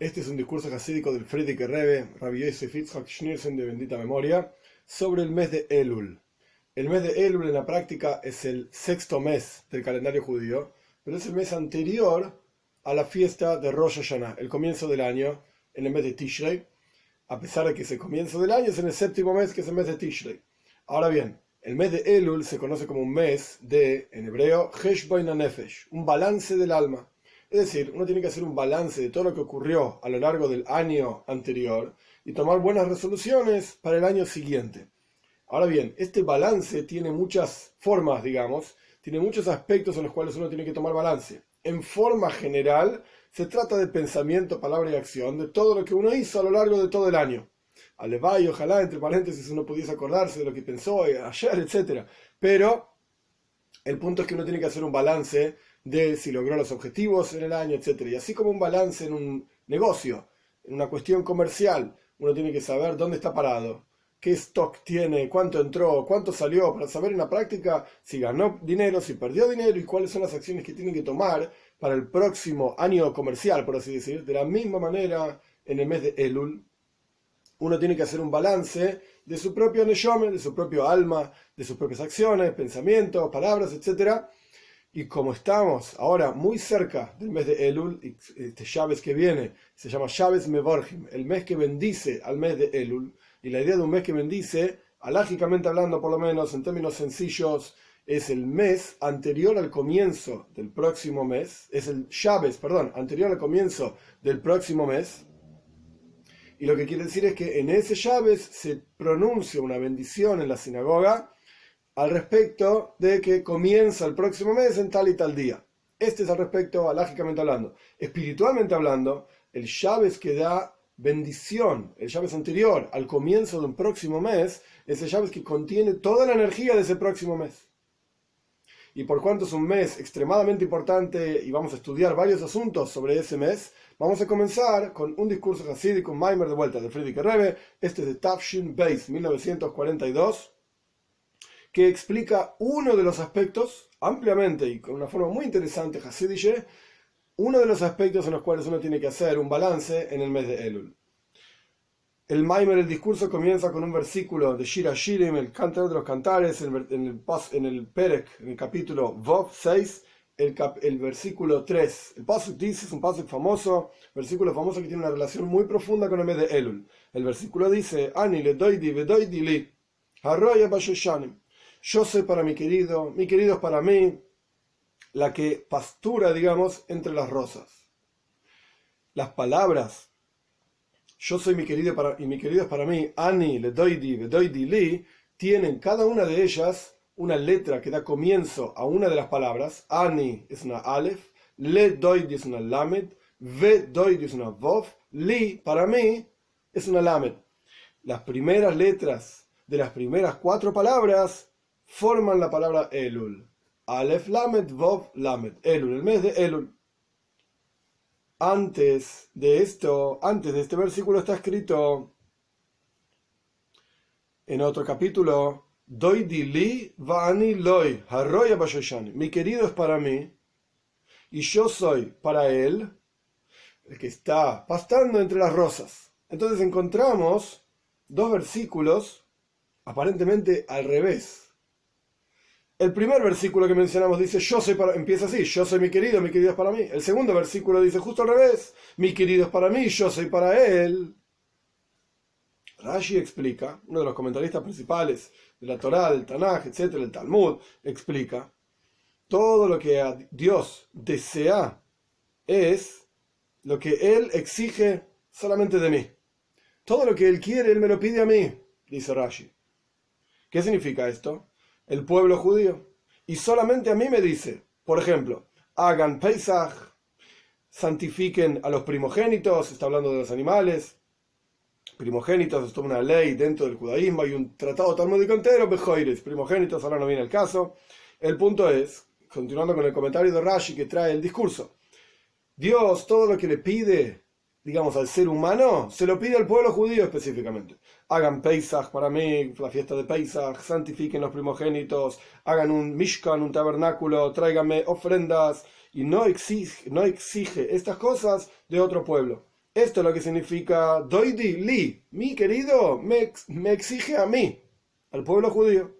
Este es un discurso jasídico del Frierdiker Rebbe, Rabbi Yosef Yitzhak Schneerson de bendita memoria, sobre el mes de Elul. El mes de Elul en la práctica es el sexto mes del calendario judío, pero es el mes anterior a la fiesta de Rosh Hashanah, el comienzo del año, en el mes de Tishrei. A pesar de que es el comienzo del año, es en el séptimo mes, que es el mes de Tishrei. Ahora bien, el mes de Elul se conoce como un mes de, en hebreo, Heshbon HaNefesh, un balance del alma. Es decir, uno tiene que hacer un balance de todo lo que ocurrió a lo largo del año anterior y tomar buenas resoluciones para el año siguiente. Ahora bien, este balance tiene muchas formas, tiene muchos aspectos en los cuales uno tiene que tomar balance. En forma general, se trata de pensamiento, palabra y acción, de todo lo que uno hizo a lo largo de todo el año. Alevay, ojalá, entre paréntesis, uno pudiese acordarse de lo que pensó ayer, etc. Pero el punto es que uno tiene que hacer un balance de si logró los objetivos en el año, etc. Y así como un balance en un negocio, en una cuestión comercial, uno tiene que saber dónde está parado, qué stock tiene, cuánto entró, cuánto salió, para saber en la práctica si ganó dinero, si perdió dinero y cuáles son las acciones que tienen que tomar para el próximo año comercial, por así decir. De la misma manera, en el mes de Elul, uno tiene que hacer un balance de su propio neshome, de su propio alma, de sus propias acciones, pensamientos, palabras, etc. Y como estamos ahora muy cerca del mes de Elul, este Shabbos que viene se llama Shabbos Mevorjim, el mes que bendice al mes de Elul. Y la idea de un mes que bendice, alágicamente hablando, por lo menos en términos sencillos, es el mes anterior al comienzo del próximo mes, es el Shabbos, anterior al comienzo del próximo mes. Y lo que quiere decir es que en ese Shabbos se pronuncia una bendición en la sinagoga al respecto de que comienza el próximo mes en tal y tal día. Este es al respecto, alágicamente hablando. Espiritualmente hablando, el Shabbos que da bendición, el Shabbos anterior al comienzo de un próximo mes, es el Shabbos que contiene toda la energía de ese próximo mes. Y por cuanto es un mes extremadamente importante y vamos a estudiar varios asuntos sobre ese mes, vamos a comenzar con un discurso hasídico, un Maimer de vuelta de Frierdiker Rebbe, este es de Tafshin Beis 1942, que explica uno de los aspectos, ampliamente y con una forma muy interesante, hasídiche, uno de los aspectos en los cuales uno tiene que hacer un balance en el mes de Elul. El Maimer, el discurso, comienza con un versículo de Shir Hashirim, el Cantar de los Cantares, en el Perek, en el capítulo Vov 6, el versículo 3. El pasuk dice, es un pasuk famoso, versículo famoso que tiene una relación muy profunda con el mes de Elul. El versículo dice, Ani le doidi vedoidi li, harroya bashoshanim. Yo soy para mi querido es para mí, la que pastura, entre las rosas. Las palabras yo soy mi querido y mi querido es para mí, Ani, le doidi, vedoidi li, tienen cada una de ellas una letra que da comienzo a una de las palabras. Ani es una Aleph, le doidi es una Lamed, ve doidi es una Vov, li, para mí, es una Lamed. Las primeras letras de las primeras 4 palabras forman la palabra Elul. Aleph, Lamed, Vov, Lamed. Elul, el mes de Elul. Antes de este versículo está escrito en otro capítulo, Doidi li va'ani loy, harroya bashoshani. Mi querido es para mí y yo soy para él, el que está pastando entre las rosas. Entonces encontramos 2 versículos aparentemente al revés. El primer versículo que mencionamos dice, empieza así, yo soy mi querido es para mí. El segundo versículo dice justo al revés, mi querido es para mí, yo soy para él. Rashi explica, uno de los comentaristas principales de la Torá, del Tanaj, etc., el Talmud, explica, todo lo que a Dios desea es lo que Él exige solamente de mí. Todo lo que Él quiere, Él me lo pide a mí, dice Rashi. ¿Qué significa esto? El pueblo judío. Y solamente a mí me dice, por ejemplo, hagan Pesach, santifiquen a los primogénitos, está hablando de los animales. Primogénitos, esto es una ley dentro del judaísmo, hay un tratado talmúdico entero, Bejoires, primogénitos, ahora no viene el caso. El punto es, continuando con el comentario de Rashi que trae el discurso, Dios todo lo que le pide, al ser humano, se lo pide al pueblo judío específicamente. Hagan Pesach para mí, la fiesta de Pesach, santifiquen los primogénitos, hagan un Mishkan, un tabernáculo, tráiganme ofrendas, y no exige estas cosas de otro pueblo. Esto es lo que significa doidi li, mi querido me exige a mí, al pueblo judío.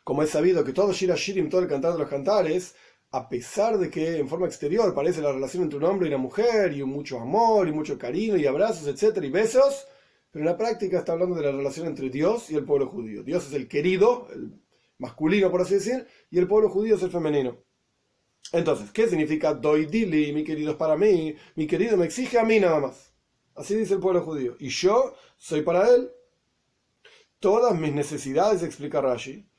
Como es sabido que todo Shir Hashirim, todo el cantar de los cantares, a pesar de que en forma exterior parece la relación entre un hombre y una mujer, y mucho amor, y mucho cariño, y abrazos, etcétera, y besos, pero en la práctica está hablando de la relación entre Dios y el pueblo judío. Dios es el querido, el masculino por así decir, y el pueblo judío es el femenino. Entonces, ¿qué significa doy dili? Mi querido es para mí, mi querido me exige a mí nada más. Así dice el pueblo judío. Y yo soy para él. Todas mis necesidades, explica Rashi,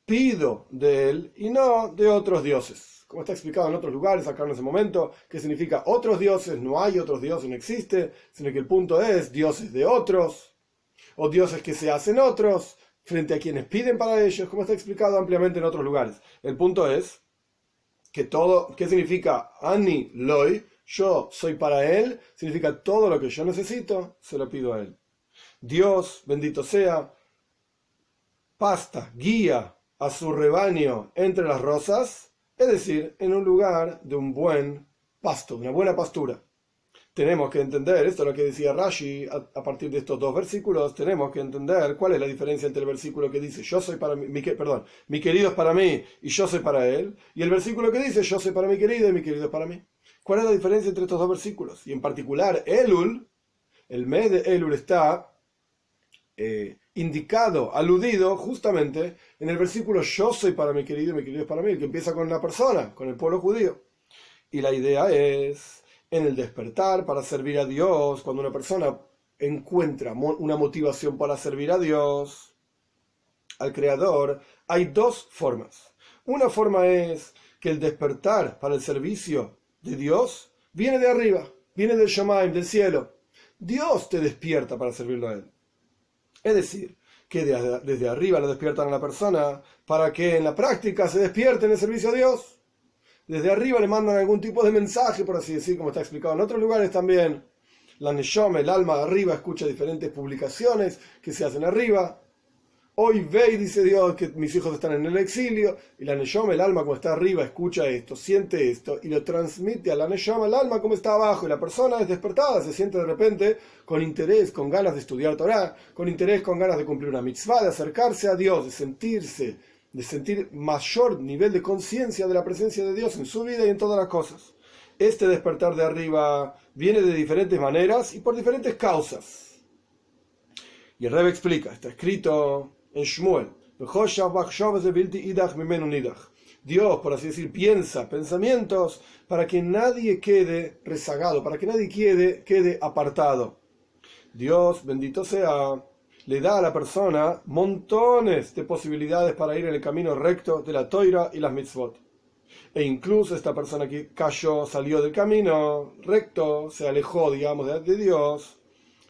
pido de él y no de otros dioses. Como está explicado en otros lugares, acá en ese momento, que significa otros dioses, no hay otros dioses, no existe, sino que el punto es dioses de otros, o dioses que se hacen otros, frente a quienes piden para ellos, como está explicado ampliamente en otros lugares. El punto es que todo, ¿qué significa Ani Loi? Yo soy para él, significa todo lo que yo necesito, se lo pido a él. Dios, bendito sea, pasta, guía a su rebaño entre las rosas, es decir, en un lugar de un buen pasto, una buena pastura. Tenemos que entender, esto es lo que decía Rashi a partir de estos dos versículos, tenemos que entender cuál es la diferencia entre el versículo que dice yo soy para mi querido es para mí y yo soy para él, y el versículo que dice yo soy para mi querido y mi querido es para mí. ¿Cuál es la diferencia entre estos dos versículos? Y en particular, Elul, el mes de Elul está indicado, aludido justamente en el versículo yo soy para mi querido y mi querido es para mí, el que empieza con la persona, con el pueblo judío. Y la idea es, en el despertar para servir a Dios, cuando una persona encuentra una motivación para servir a Dios, al Creador, hay dos formas. Una forma es que el despertar para el servicio de Dios viene de arriba, viene del Shamaim, del cielo. Dios te despierta para servirlo a Él. Es decir, que desde arriba lo despiertan a la persona para que en la práctica se despierte en el servicio a Dios. Desde arriba le mandan algún tipo de mensaje, por así decir, como está explicado en otros lugares también. La Neshama, el alma de arriba, escucha diferentes publicaciones que se hacen arriba. Hoy ve y dice Dios que mis hijos están en el exilio, y la Neshama, el alma, como está arriba, escucha esto, siente esto, y lo transmite a la Neshama, el alma, como está abajo, y la persona es despertada, se siente de repente con interés, con ganas de estudiar Torah, con interés, con ganas de cumplir una mitzvah, de acercarse a Dios, de sentir mayor nivel de conciencia de la presencia de Dios en su vida y en todas las cosas. Este despertar de arriba viene de diferentes maneras y por diferentes causas. Y el Rebbe explica, está escrito en Shmuel, Dios, por así decir, piensa pensamientos para que nadie quede rezagado, para que nadie quede apartado. Dios, bendito sea, le da a la persona montones de posibilidades para ir en el camino recto de la Toira y las mitzvot. E incluso esta persona que cayó, salió del camino recto, se alejó, digamos, de Dios,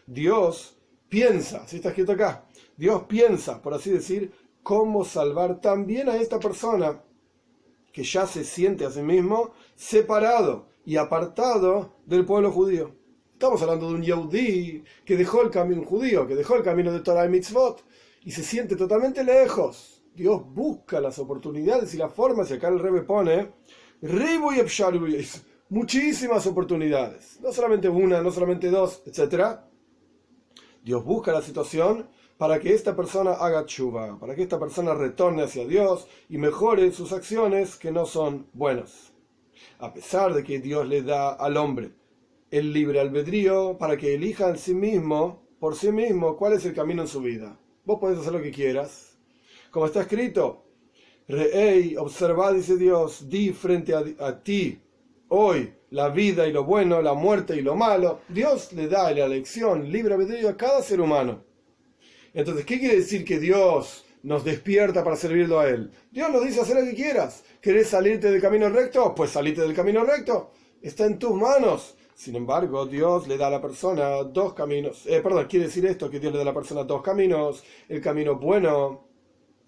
Dios piensa, ¿sí está escrito acá? Dios piensa, por así decir, cómo salvar también a esta persona que ya se siente a sí mismo separado y apartado del pueblo judío. Estamos hablando de un Yehudí que dejó el camino judío, que dejó el camino de Torah y Mitzvot y se siente totalmente lejos. Dios busca las oportunidades y las formas, y acá el Rebbe pone muchísimas oportunidades, no solamente una, no solamente dos, etc. Dios busca la situación para que esta persona haga tshuva, para que esta persona retorne hacia Dios y mejore sus acciones que no son buenas. A pesar de que Dios le da al hombre el libre albedrío para que elija en sí mismo, por sí mismo, cuál es el camino en su vida. Vos podés hacer lo que quieras. Como está escrito, Re'ei, observad, dice Dios, di frente a ti hoy la vida y lo bueno, la muerte y lo malo. Dios le da la elección, libre albedrío a cada ser humano. Entonces, ¿qué quiere decir que Dios nos despierta para servirlo a Él? Dios nos dice hacer lo que quieras. ¿Querés salirte del camino recto? Pues salite del camino recto. Está en tus manos. Sin embargo, Dios le da a la persona dos caminos. Quiere decir esto, que Dios le da a la persona dos caminos. El camino bueno,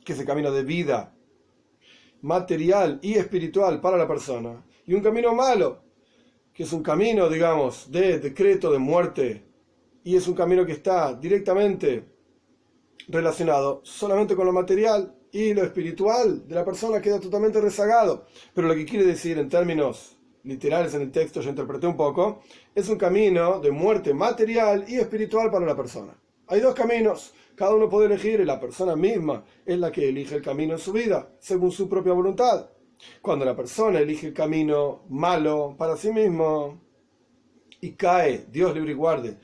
que es el camino de vida material y espiritual para la persona. Y un camino malo, que es un camino, digamos, de decreto de muerte. Y es un camino que está directamente relacionado solamente con lo material, y lo espiritual de la persona queda totalmente rezagado. Pero lo que quiere decir en términos literales en el texto, yo interpreté un poco, es un camino de muerte material y espiritual para la persona. Hay dos caminos, cada uno puede elegir y la persona misma es la que elige el camino en su vida, según su propia voluntad. Cuando la persona elige el camino malo para sí mismo y cae, Dios libre y guarde,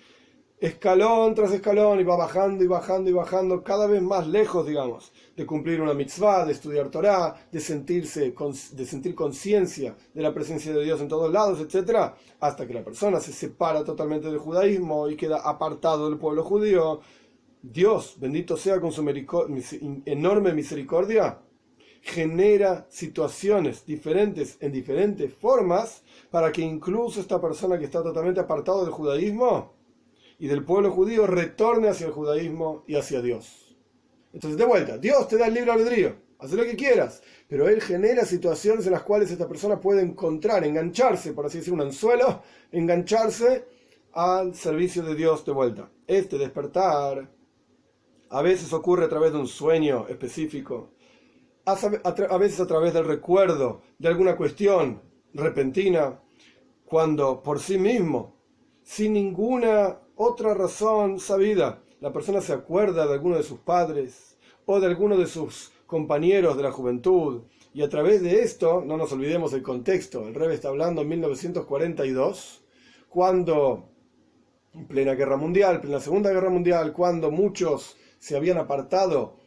escalón tras escalón y va bajando y bajando y bajando cada vez más lejos, digamos, de cumplir una mitzvah, de estudiar Torah, de sentir conciencia de la presencia de Dios en todos lados, etc., hasta que la persona se separa totalmente del judaísmo y queda apartado del pueblo judío. Dios, bendito sea con su enorme misericordia, genera situaciones diferentes en diferentes formas para que incluso esta persona que está totalmente apartado del judaísmo y del pueblo judío retorne hacia el judaísmo y hacia Dios. Entonces, de vuelta, Dios te da el libre albedrío, haz lo que quieras, pero Él genera situaciones en las cuales esta persona puede engancharse, por así decir, un anzuelo, engancharse al servicio de Dios de vuelta. Este despertar a veces ocurre a través de un sueño específico, a veces a través del recuerdo de alguna cuestión repentina, cuando por sí mismo, sin ninguna otra razón sabida, la persona se acuerda de alguno de sus padres o de alguno de sus compañeros de la juventud, y a través de esto, no nos olvidemos el contexto, el Rebbe está hablando en 1942, cuando en plena guerra mundial, plena Segunda Guerra Mundial, cuando muchos se habían apartado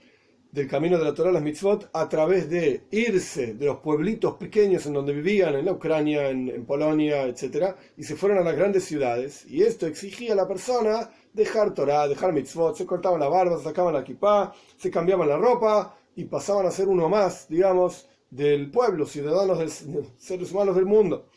del camino de la Torah, las mitzvot, a través de irse de los pueblitos pequeños en donde vivían, en la Ucrania, en Polonia, etc., y se fueron a las grandes ciudades, y esto exigía a la persona dejar Torah, dejar mitzvot, se cortaban la barba, se sacaban la kipá, se cambiaban la ropa, y pasaban a ser uno más, digamos, del pueblo, ciudadanos, seres humanos del mundo.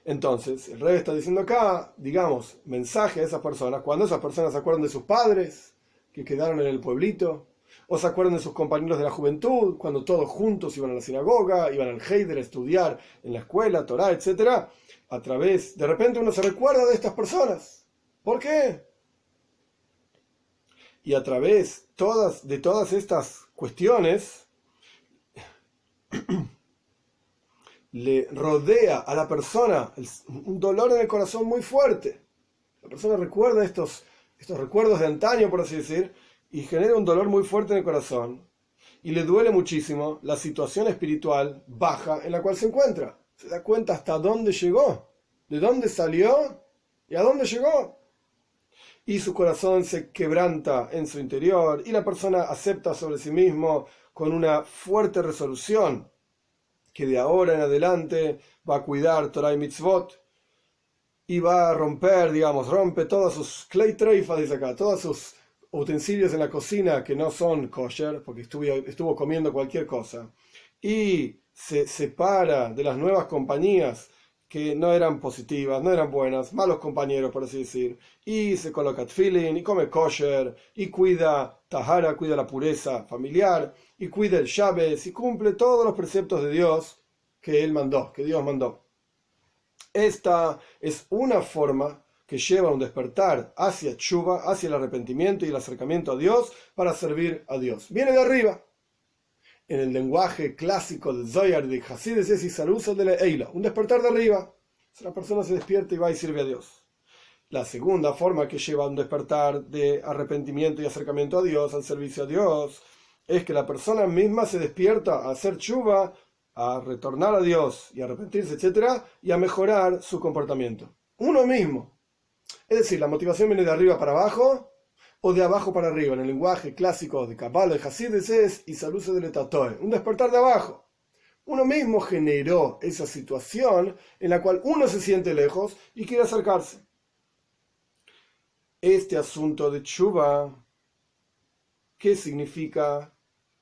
Entonces, el Rebbe está diciendo acá, digamos, mensaje a esas personas, cuando esas personas se acuerdan de sus padres, que quedaron en el pueblito, o se acuerdan de sus compañeros de la juventud, cuando todos juntos iban a la sinagoga, iban al Heider a estudiar en la escuela, Torah, etc. De repente uno se recuerda de estas personas. ¿Por qué? Y a través de todas estas cuestiones, le rodea a la persona un dolor en el corazón muy fuerte. La persona recuerda estos recuerdos de antaño, por así decir, y genera un dolor muy fuerte en el corazón, y le duele muchísimo la situación espiritual baja en la cual se encuentra. Se da cuenta hasta dónde llegó, de dónde salió y a dónde llegó. Y su corazón se quebranta en su interior, y la persona acepta sobre sí mismo con una fuerte resolución que de ahora en adelante va a cuidar Torah y Mitzvot, y va a rompe todos sus clay treifas, dice acá, todos sus utensilios en la cocina que no son kosher, porque estuvo comiendo cualquier cosa, y se separa de las nuevas compañías que no eran positivas, no eran buenas, malos compañeros, por así decir, y se coloca tefilin, y come kosher, y cuida tahara, cuida la pureza familiar, y cuida el Shabbat, y cumple todos los preceptos de Dios que Dios mandó. Esta es una forma que lleva a un despertar hacia tshuva, hacia el arrepentimiento y el acercamiento a Dios para servir a Dios. Viene de arriba. En el lenguaje clásico del Zohar de Hasidus es Isarusa de la Eila, un despertar de arriba. La persona se despierta y va y sirve a Dios. La segunda forma que lleva a un despertar de arrepentimiento y acercamiento a Dios, al servicio a Dios, es que la persona misma se despierta a hacer tshuva, a retornar a Dios y a arrepentirse, etc., y a mejorar su comportamiento. Uno mismo. Es decir, la motivación viene de arriba para abajo o de abajo para arriba. En el lenguaje clásico de Kabbalah y Hasidus es Isarusa del Etatoe, un despertar de abajo. Uno mismo generó esa situación en la cual uno se siente lejos y quiere acercarse. Este asunto de tshuva, ¿qué significa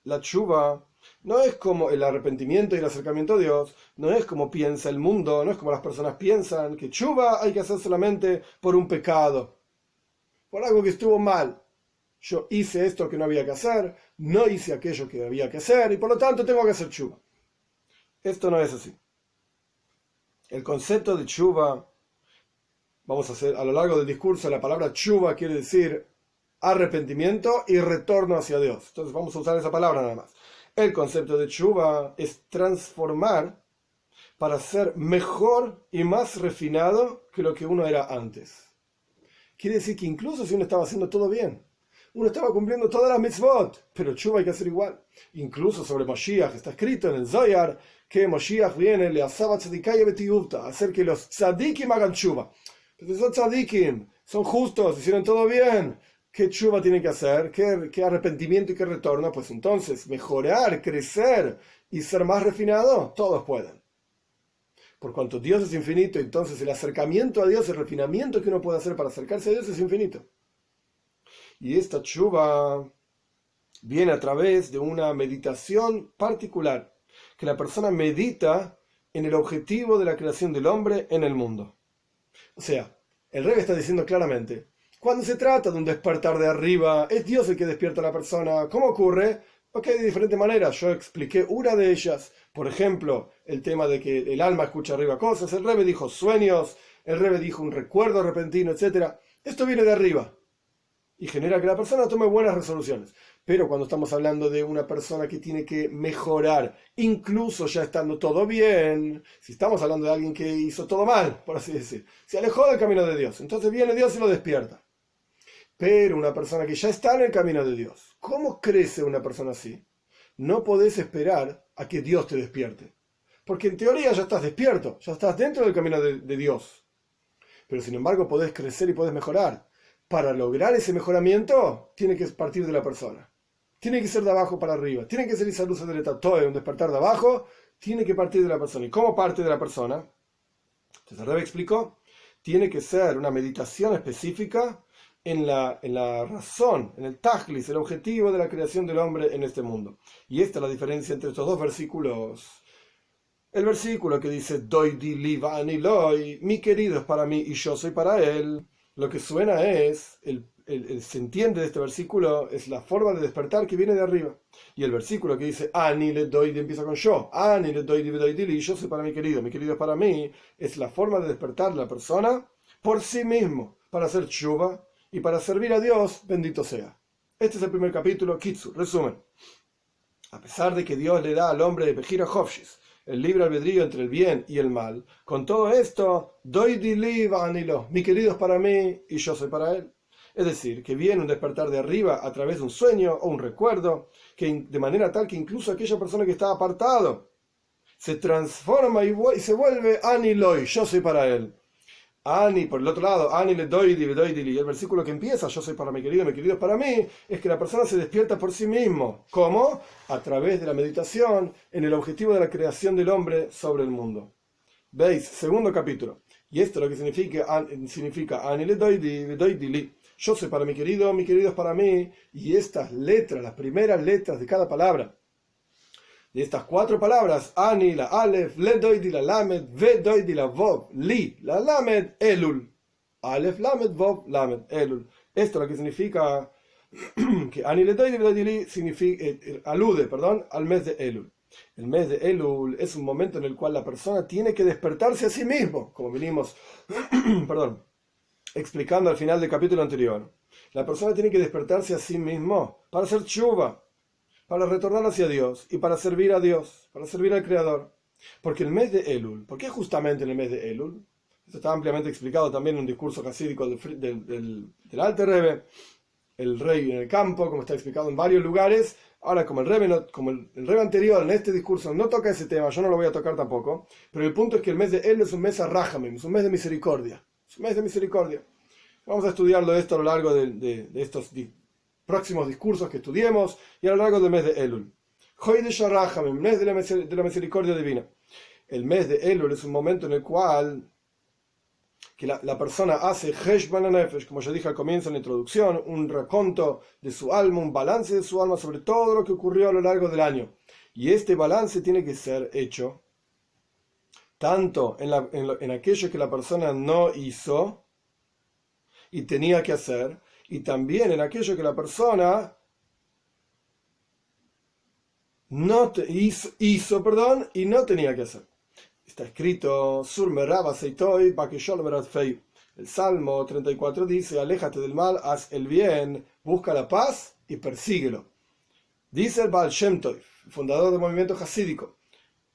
la tshuva? No es como el arrepentimiento y el acercamiento a Dios, no es como piensa el mundo, no es como las personas piensan, que tshuva hay que hacer solamente por un pecado, por algo que estuvo mal. Yo hice esto que no había que hacer, no hice aquello que había que hacer, y por lo tanto tengo que hacer tshuva. Esto no es así. El concepto de tshuva, vamos a hacer a lo largo del discurso, la palabra tshuva quiere decir arrepentimiento y retorno hacia Dios. Entonces vamos a usar esa palabra nada más. El concepto de tshuva es transformar para ser mejor y más refinado que lo que uno era antes. Quiere decir que incluso si uno estaba haciendo todo bien, uno estaba cumpliendo todas las mitzvot, pero tshuva hay que hacer igual. Incluso sobre Moshiach está escrito en el Zohar que Moshiach viene le asaba tzadikaya betiyuvta, a hacer que los tzadikim hagan tshuva. Pero son tzadikim, son justos, hicieron todo bien. ¿Qué tshuva tienen que hacer? ¿Qué arrepentimiento y qué retorno? Pues entonces mejorar, crecer y ser más refinado, todos pueden. Por cuanto Dios es infinito, entonces el acercamiento a Dios, el refinamiento que uno puede hacer para acercarse a Dios es infinito. Y esta tshuva viene a través de una meditación particular, que la persona medita en el objetivo de la creación del hombre en el mundo. O sea, el Rebbe está diciendo claramente, cuando se trata de un despertar de arriba, es Dios el que despierta a la persona. ¿Cómo ocurre? Ok, de diferentes maneras. Yo expliqué una de ellas. Por ejemplo, el tema de que el alma escucha arriba cosas. El Rebbe dijo sueños. El Rebbe dijo un recuerdo repentino, etc. Esto viene de arriba y genera que la persona tome buenas resoluciones. Pero cuando estamos hablando de una persona que tiene que mejorar, incluso ya estando todo bien, si estamos hablando de alguien que hizo todo mal, por así decir, se alejó del camino de Dios, entonces viene Dios y lo despierta. Pero una persona que ya está en el camino de Dios, ¿cómo crece una persona así? No podés esperar a que Dios te despierte, porque en teoría ya estás despierto, ya estás dentro del camino de Dios. Pero sin embargo podés crecer y podés mejorar. Para lograr ese mejoramiento, tiene que partir de la persona. Tiene que ser de abajo para arriba. Tiene que ser esa luz de Tatoe, un despertar de abajo. Tiene que partir de la persona. ¿Y cómo parte de la persona? Entonces el Rebbe explicó. Tiene que ser una meditación específica en la razón, en el tajlis, el objetivo de la creación del hombre en este mundo. Y esta es la diferencia entre estos dos versículos. El versículo que dice, Doi di li va ani loi, mi querido es para mí y yo soy para él. Lo que suena es, se entiende de este versículo, es la forma de despertar que viene de arriba. Y el versículo que dice, Ani le doy, empieza con yo. Ani le doy, y yo soy para mi querido es para mí, es la forma de despertar de la persona por sí mismo, para hacer tshuva y para servir a Dios, bendito sea. Este es el primer capítulo, Kitsu, resumen. A pesar de que Dios le da al hombre de Pejira Hofshis el libre albedrío entre el bien y el mal, con todo esto, doy dili vanilo, mi querido es para mí y yo soy para él. Es decir, que viene un despertar de arriba a través de un sueño o un recuerdo, que de manera tal que incluso aquella persona que está apartado se transforma y se vuelve aniloi, yo soy para él. Ani, por el otro lado, Ani le doy dili. El versículo que empieza, yo soy para mi querido es para mí, es que la persona se despierta por sí mismo. ¿Cómo? A través de la meditación en el objetivo de la creación del hombre sobre el mundo. ¿Veis? Segundo capítulo. Y esto lo que significa Ani le doy dili. Yo soy para mi querido es para mí. Y estas letras, las primeras letras de cada palabra, de estas cuatro palabras, Ani, la Aleph, Le doidi, la Lamed, Ve doidi, la Vov, Li, la Lamed, Elul. Aleph, Lamed, Vov, Lamed, Elul. Esto lo que significa que Ani, Le doidi, Li alude al mes de Elul. El mes de Elul es un momento en el cual la persona tiene que despertarse a sí mismo, como venimos explicando al final del capítulo anterior. La persona tiene que despertarse a sí mismo para hacer tshuva, para retornar hacia Dios y para servir a Dios, para servir al Creador. Porque el mes de Elul, ¿por qué justamente en el mes de Elul? Esto está ampliamente explicado también en un discurso hasídico del Alter Rebbe, el rey en el campo, como está explicado en varios lugares. Ahora, como el Rebbe anterior en este discurso no toca ese tema, yo no lo voy a tocar tampoco, pero el punto es que el mes de Elul es un mes a Rahamim, es un mes de misericordia. Es un mes de misericordia. Vamos a estudiarlo esto a lo largo de estos próximos discursos que estudiemos y a lo largo del mes de Elul. Hodesh HaRachamim, mes de la misericordia divina. El mes de Elul es un momento en el cual que la persona hace Heshbon HaNefesh, como yo dije al comienzo en la introducción, un reconto de su alma, un balance de su alma sobre todo lo que ocurrió a lo largo del año. Y este balance tiene que ser hecho tanto en aquello que la persona no hizo y tenía que hacer, y también en aquello que la persona hizo, y no tenía que hacer. Está escrito, el Salmo 34 dice, aléjate del mal, haz el bien, busca la paz y persíguelo. Dice el Baal Shem Tov, fundador del movimiento hasídico,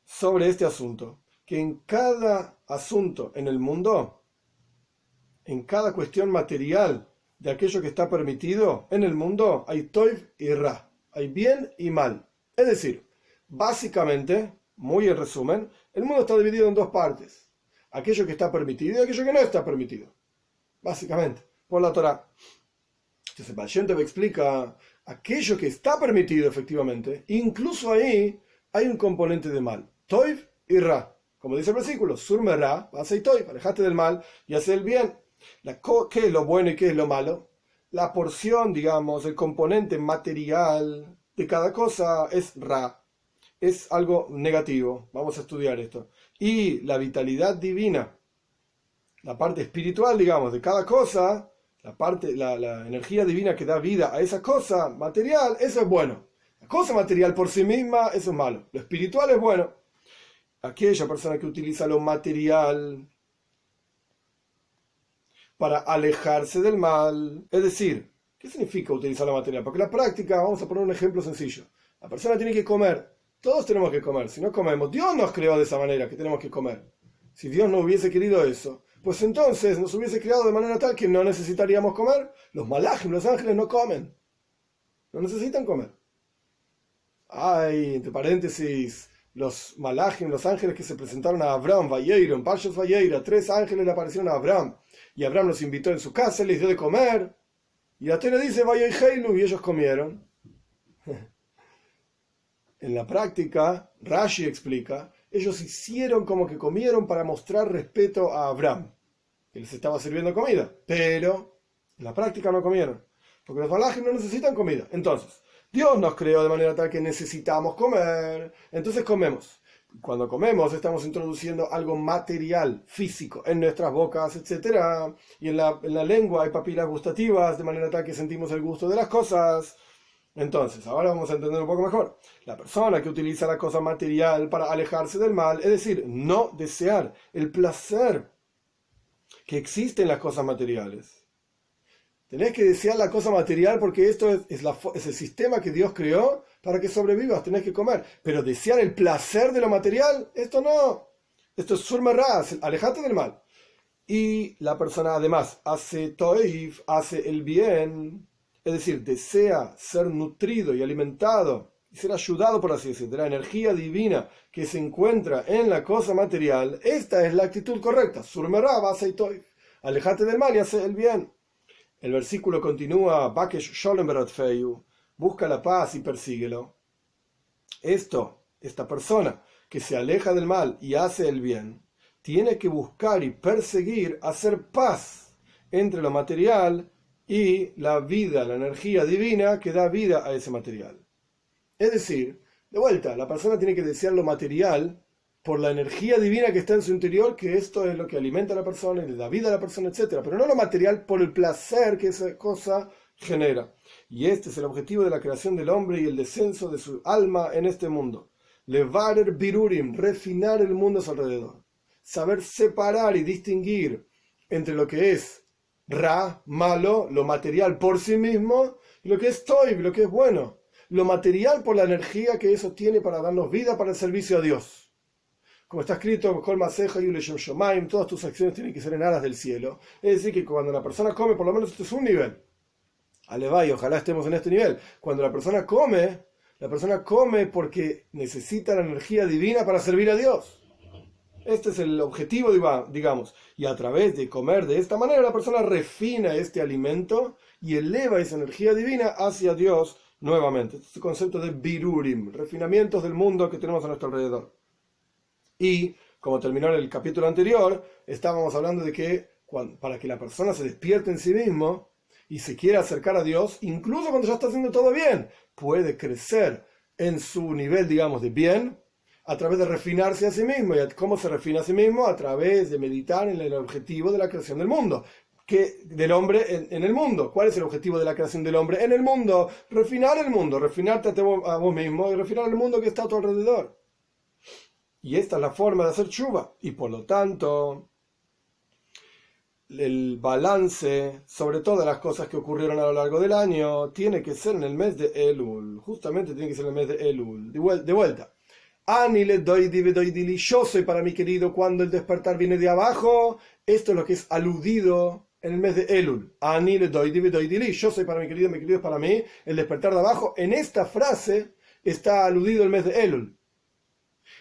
sobre este asunto. que en cada asunto en el mundo, en cada cuestión material de aquello que está permitido en el mundo, hay toiv y ra, hay bien y mal. Es decir, básicamente, muy en resumen, el mundo está dividido en dos partes: aquello que está permitido y aquello que no está permitido. Básicamente, por la Torá. Entonces el Baal Shem Tov explica aquello que está permitido efectivamente, incluso ahí hay un componente de mal, toiv y ra. Como dice el versículo, surme ra, hace toiv, alejate del mal y hace el bien. ¿Qué es lo bueno y qué es lo malo? La porción, digamos, el componente material de cada cosa es ra, es algo negativo. Vamos a estudiar esto. Y la vitalidad divina, la parte espiritual, digamos, de cada cosa, la energía divina que da vida a esa cosa material, eso es bueno. La cosa material por sí misma, eso es malo. Lo espiritual es bueno. Aquella persona que utiliza lo material para alejarse del mal. Es decir, ¿qué significa utilizar lo material? Porque la práctica, vamos a poner un ejemplo sencillo. La persona tiene que comer. Todos tenemos que comer. Si no comemos, Dios nos creó de esa manera, que tenemos que comer. Si Dios no hubiese querido eso, pues entonces nos hubiese creado de manera tal que no necesitaríamos comer. Los malajim, los ángeles, no comen. No necesitan comer. Hay, entre paréntesis, los malajim, los ángeles que se presentaron a Abraham, Vayeiro, en Parshas Vayeira, 3 ángeles le aparecieron a Abraham. Y Abraham los invitó en su casa, les dio de comer. Y la Torá dice, Vayeilu, y ellos comieron. En la práctica, Rashi explica, ellos hicieron como que comieron para mostrar respeto a Abraham, que les estaba sirviendo comida. Pero en la práctica no comieron, porque los malajim no necesitan comida. Entonces, Dios nos creó de manera tal que necesitamos comer, entonces comemos. Cuando comemos estamos introduciendo algo material, físico, en nuestras bocas, etc. Y en la lengua hay papilas gustativas, de manera tal que sentimos el gusto de las cosas. Entonces, ahora vamos a entender un poco mejor. La persona que utiliza la cosa material para alejarse del mal, es decir, no desear el placer que existe en las cosas materiales. Tenés que desear la cosa material porque esto es el sistema que Dios creó para que sobrevivas, tenés que comer. Pero desear el placer de lo material, esto no. Esto es surmerá, alejate del mal. Y la persona además hace toiv, hace el bien, es decir, desea ser nutrido y alimentado y ser ayudado, por así decirlo, de la energía divina que se encuentra en la cosa material. Esta es la actitud correcta. Surmerá, hace toiv, alejate del mal y hace el bien. El versículo continúa, Bakesh Sholem Beratfeyu, busca la paz y persíguelo. Esta persona que se aleja del mal y hace el bien, tiene que buscar y perseguir hacer paz entre lo material y la vida, la energía divina que da vida a ese material. Es decir, de vuelta, la persona tiene que desear lo material por la energía divina que está en su interior, que esto es lo que alimenta a la persona y le da vida a la persona, etc. Pero no lo material por el placer que esa cosa genera. Y este es el objetivo de la creación del hombre y el descenso de su alma en este mundo. Levarer birurim, refinar el mundo a su alrededor. Saber separar y distinguir entre lo que es ra, malo, lo material por sí mismo, y lo que es toiv, lo que es bueno. Lo material por la energía que eso tiene para darnos vida para el servicio a Dios. Como está escrito, todas tus acciones tienen que ser en aras del cielo. Es decir, que cuando la persona come, por lo menos esto es un nivel. Alevay, ojalá estemos en este nivel. Cuando la persona come porque necesita la energía divina para servir a Dios. Este es el objetivo, digamos. Y a través de comer de esta manera, la persona refina este alimento y eleva esa energía divina hacia Dios nuevamente. Este es el concepto de birurim, refinamientos del mundo que tenemos a nuestro alrededor. Y, como terminó en el capítulo anterior, estábamos hablando de que para que la persona se despierte en sí mismo y se quiera acercar a Dios, incluso cuando ya está haciendo todo bien, puede crecer en su nivel, digamos, de bien, a través de refinarse a sí mismo. ¿Y cómo se refina a sí mismo? A través de meditar en el objetivo de la creación del mundo. Del hombre en el mundo. ¿Cuál es el objetivo de la creación del hombre en el mundo? Refinar el mundo, refinarte a vos mismo y refinar el mundo que está a tu alrededor. Y esta es la forma de hacer tshuva. Y por lo tanto, el balance sobre todas las cosas que ocurrieron a lo largo del año tiene que ser en el mes de Elul. Justamente tiene que ser en el mes de Elul. De vuelta. Ani le doy dili, yo soy para mi querido cuando el despertar viene de abajo. Esto es lo que es aludido en el mes de Elul. Ani le doy dili, yo soy para mi querido es para mí. El despertar de abajo, en esta frase está aludido el mes de Elul.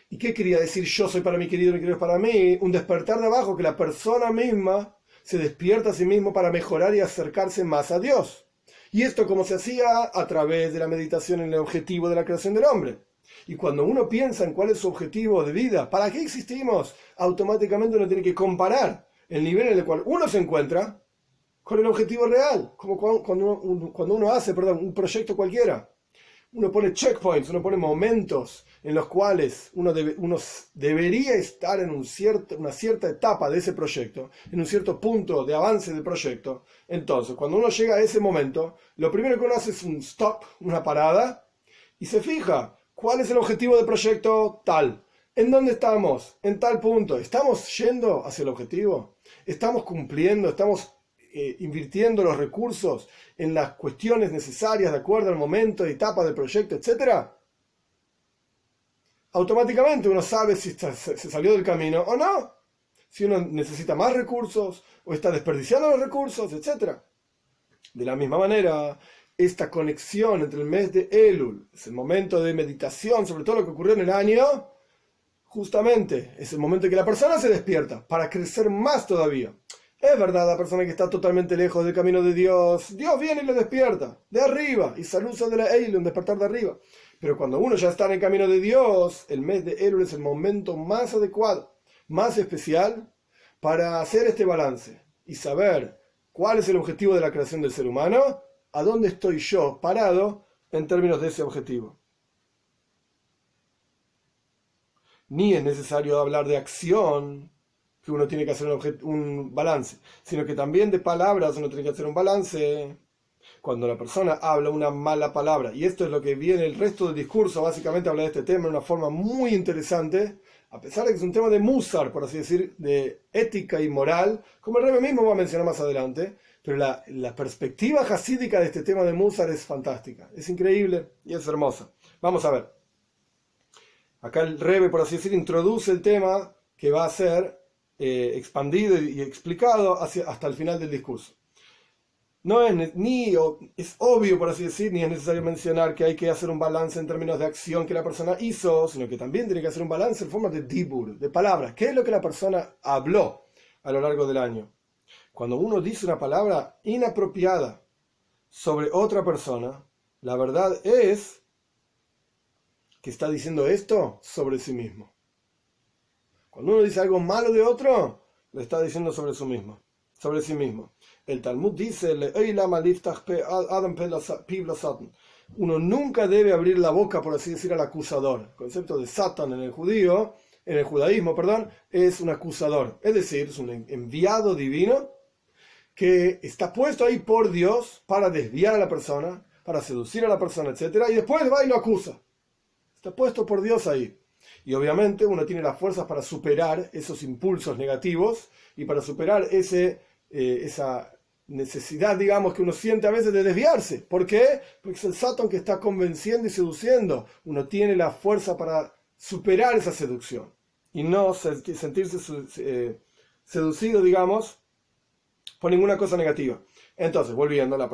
¿Y qué quería decir yo soy para mi querido es para mí? Un despertar de abajo, que la persona misma se despierta a sí mismo para mejorar y acercarse más a Dios. Y esto como se hacía a través de la meditación en el objetivo de la creación del hombre. Y cuando uno piensa en cuál es su objetivo de vida, ¿para qué existimos? Automáticamente uno tiene que comparar el nivel en el cual uno se encuentra con el objetivo real, como cuando uno hace un proyecto cualquiera. Uno pone checkpoints, uno pone momentos en los cuales uno debería estar en una cierta etapa de ese proyecto, en un cierto punto de avance del proyecto. Entonces, cuando uno llega a ese momento, lo primero que uno hace es un stop, una parada, y se fija cuál es el objetivo del proyecto tal. ¿En dónde estamos? En tal punto. ¿Estamos yendo hacia el objetivo? ¿Estamos cumpliendo? ¿Estamos invirtiendo los recursos en las cuestiones necesarias de acuerdo al momento, etapa del proyecto, etcétera? Automáticamente uno sabe si se salió del camino o no, si uno necesita más recursos o está desperdiciando los recursos, etcétera. De la misma manera, esta conexión entre el mes de Elul, es el momento de meditación sobre todo lo que ocurrió en el año, justamente es el momento en que la persona se despierta para crecer más todavía. Es verdad, la persona que está totalmente lejos del camino de Dios, Dios viene y lo despierta, de arriba, y saluda de la Elul, un despertar de arriba. Pero cuando uno ya está en el camino de Dios, el mes de Elul es el momento más adecuado, más especial, para hacer este balance y saber cuál es el objetivo de la creación del ser humano, a dónde estoy yo parado en términos de ese objetivo. Ni es necesario hablar de acción, que uno tiene que hacer un balance, sino que también de palabras uno tiene que hacer un balance. Cuando la persona habla una mala palabra, y esto es lo que viene el resto del discurso, básicamente habla de este tema de una forma muy interesante, a pesar de que es un tema de musar, por así decir, de ética y moral, como el Rebbe mismo va a mencionar más adelante, pero la perspectiva hasídica de este tema de musar es fantástica, es increíble y es hermosa. Vamos a ver. Acá el Rebbe, por así decir, introduce el tema que va a ser expandido y explicado hasta el final del discurso. No es obvio, por así decir, ni es necesario mencionar que hay que hacer un balance en términos de acción que la persona hizo, sino que también tiene que hacer un balance en forma de dibur, de palabras. ¿Qué es lo que la persona habló a lo largo del año? Cuando uno dice una palabra inapropiada sobre otra persona, la verdad es que está diciendo esto sobre sí mismo. Cuando uno dice algo malo de otro, lo está diciendo sobre sí mismo. El Talmud dice, uno nunca debe abrir la boca, por así decir, al acusador. El concepto de Satan en el judaísmo, es un acusador. Es decir, es un enviado divino que está puesto ahí por Dios para desviar a la persona, para seducir a la persona, etc. Y después va y lo acusa. Está puesto por Dios ahí. Y obviamente uno tiene las fuerzas para superar esos impulsos negativos y para superar esa necesidad, digamos, que uno siente a veces de desviarse. ¿Por qué? Porque es el Satán que está convenciendo y seduciendo. Uno tiene la fuerza para superar esa seducción y no sentirse seducido, digamos, por ninguna cosa negativa. Entonces, volviendo, la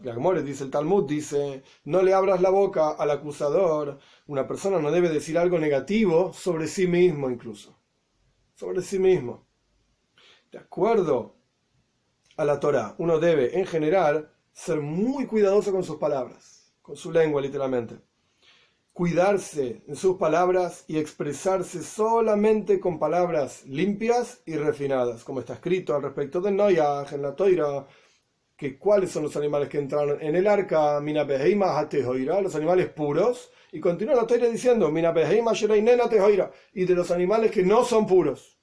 Gemara dice, el Talmud dice, no le abras la boca al acusador. Una persona no debe decir algo negativo sobre sí mismo, incluso. Sobre sí mismo. De acuerdo a la Torá, uno debe, en general, ser muy cuidadoso con sus palabras, con su lengua, literalmente. Cuidarse en sus palabras y expresarse solamente con palabras limpias y refinadas, como está escrito al respecto de Noach en la Toira, que cuáles son los animales que entraron en el arca, Mina Beheima Hatehoira, los animales puros, y continúa la Toira diciendo, Mina Beheima Sherainen Hatehoira, y de los animales que no son puros.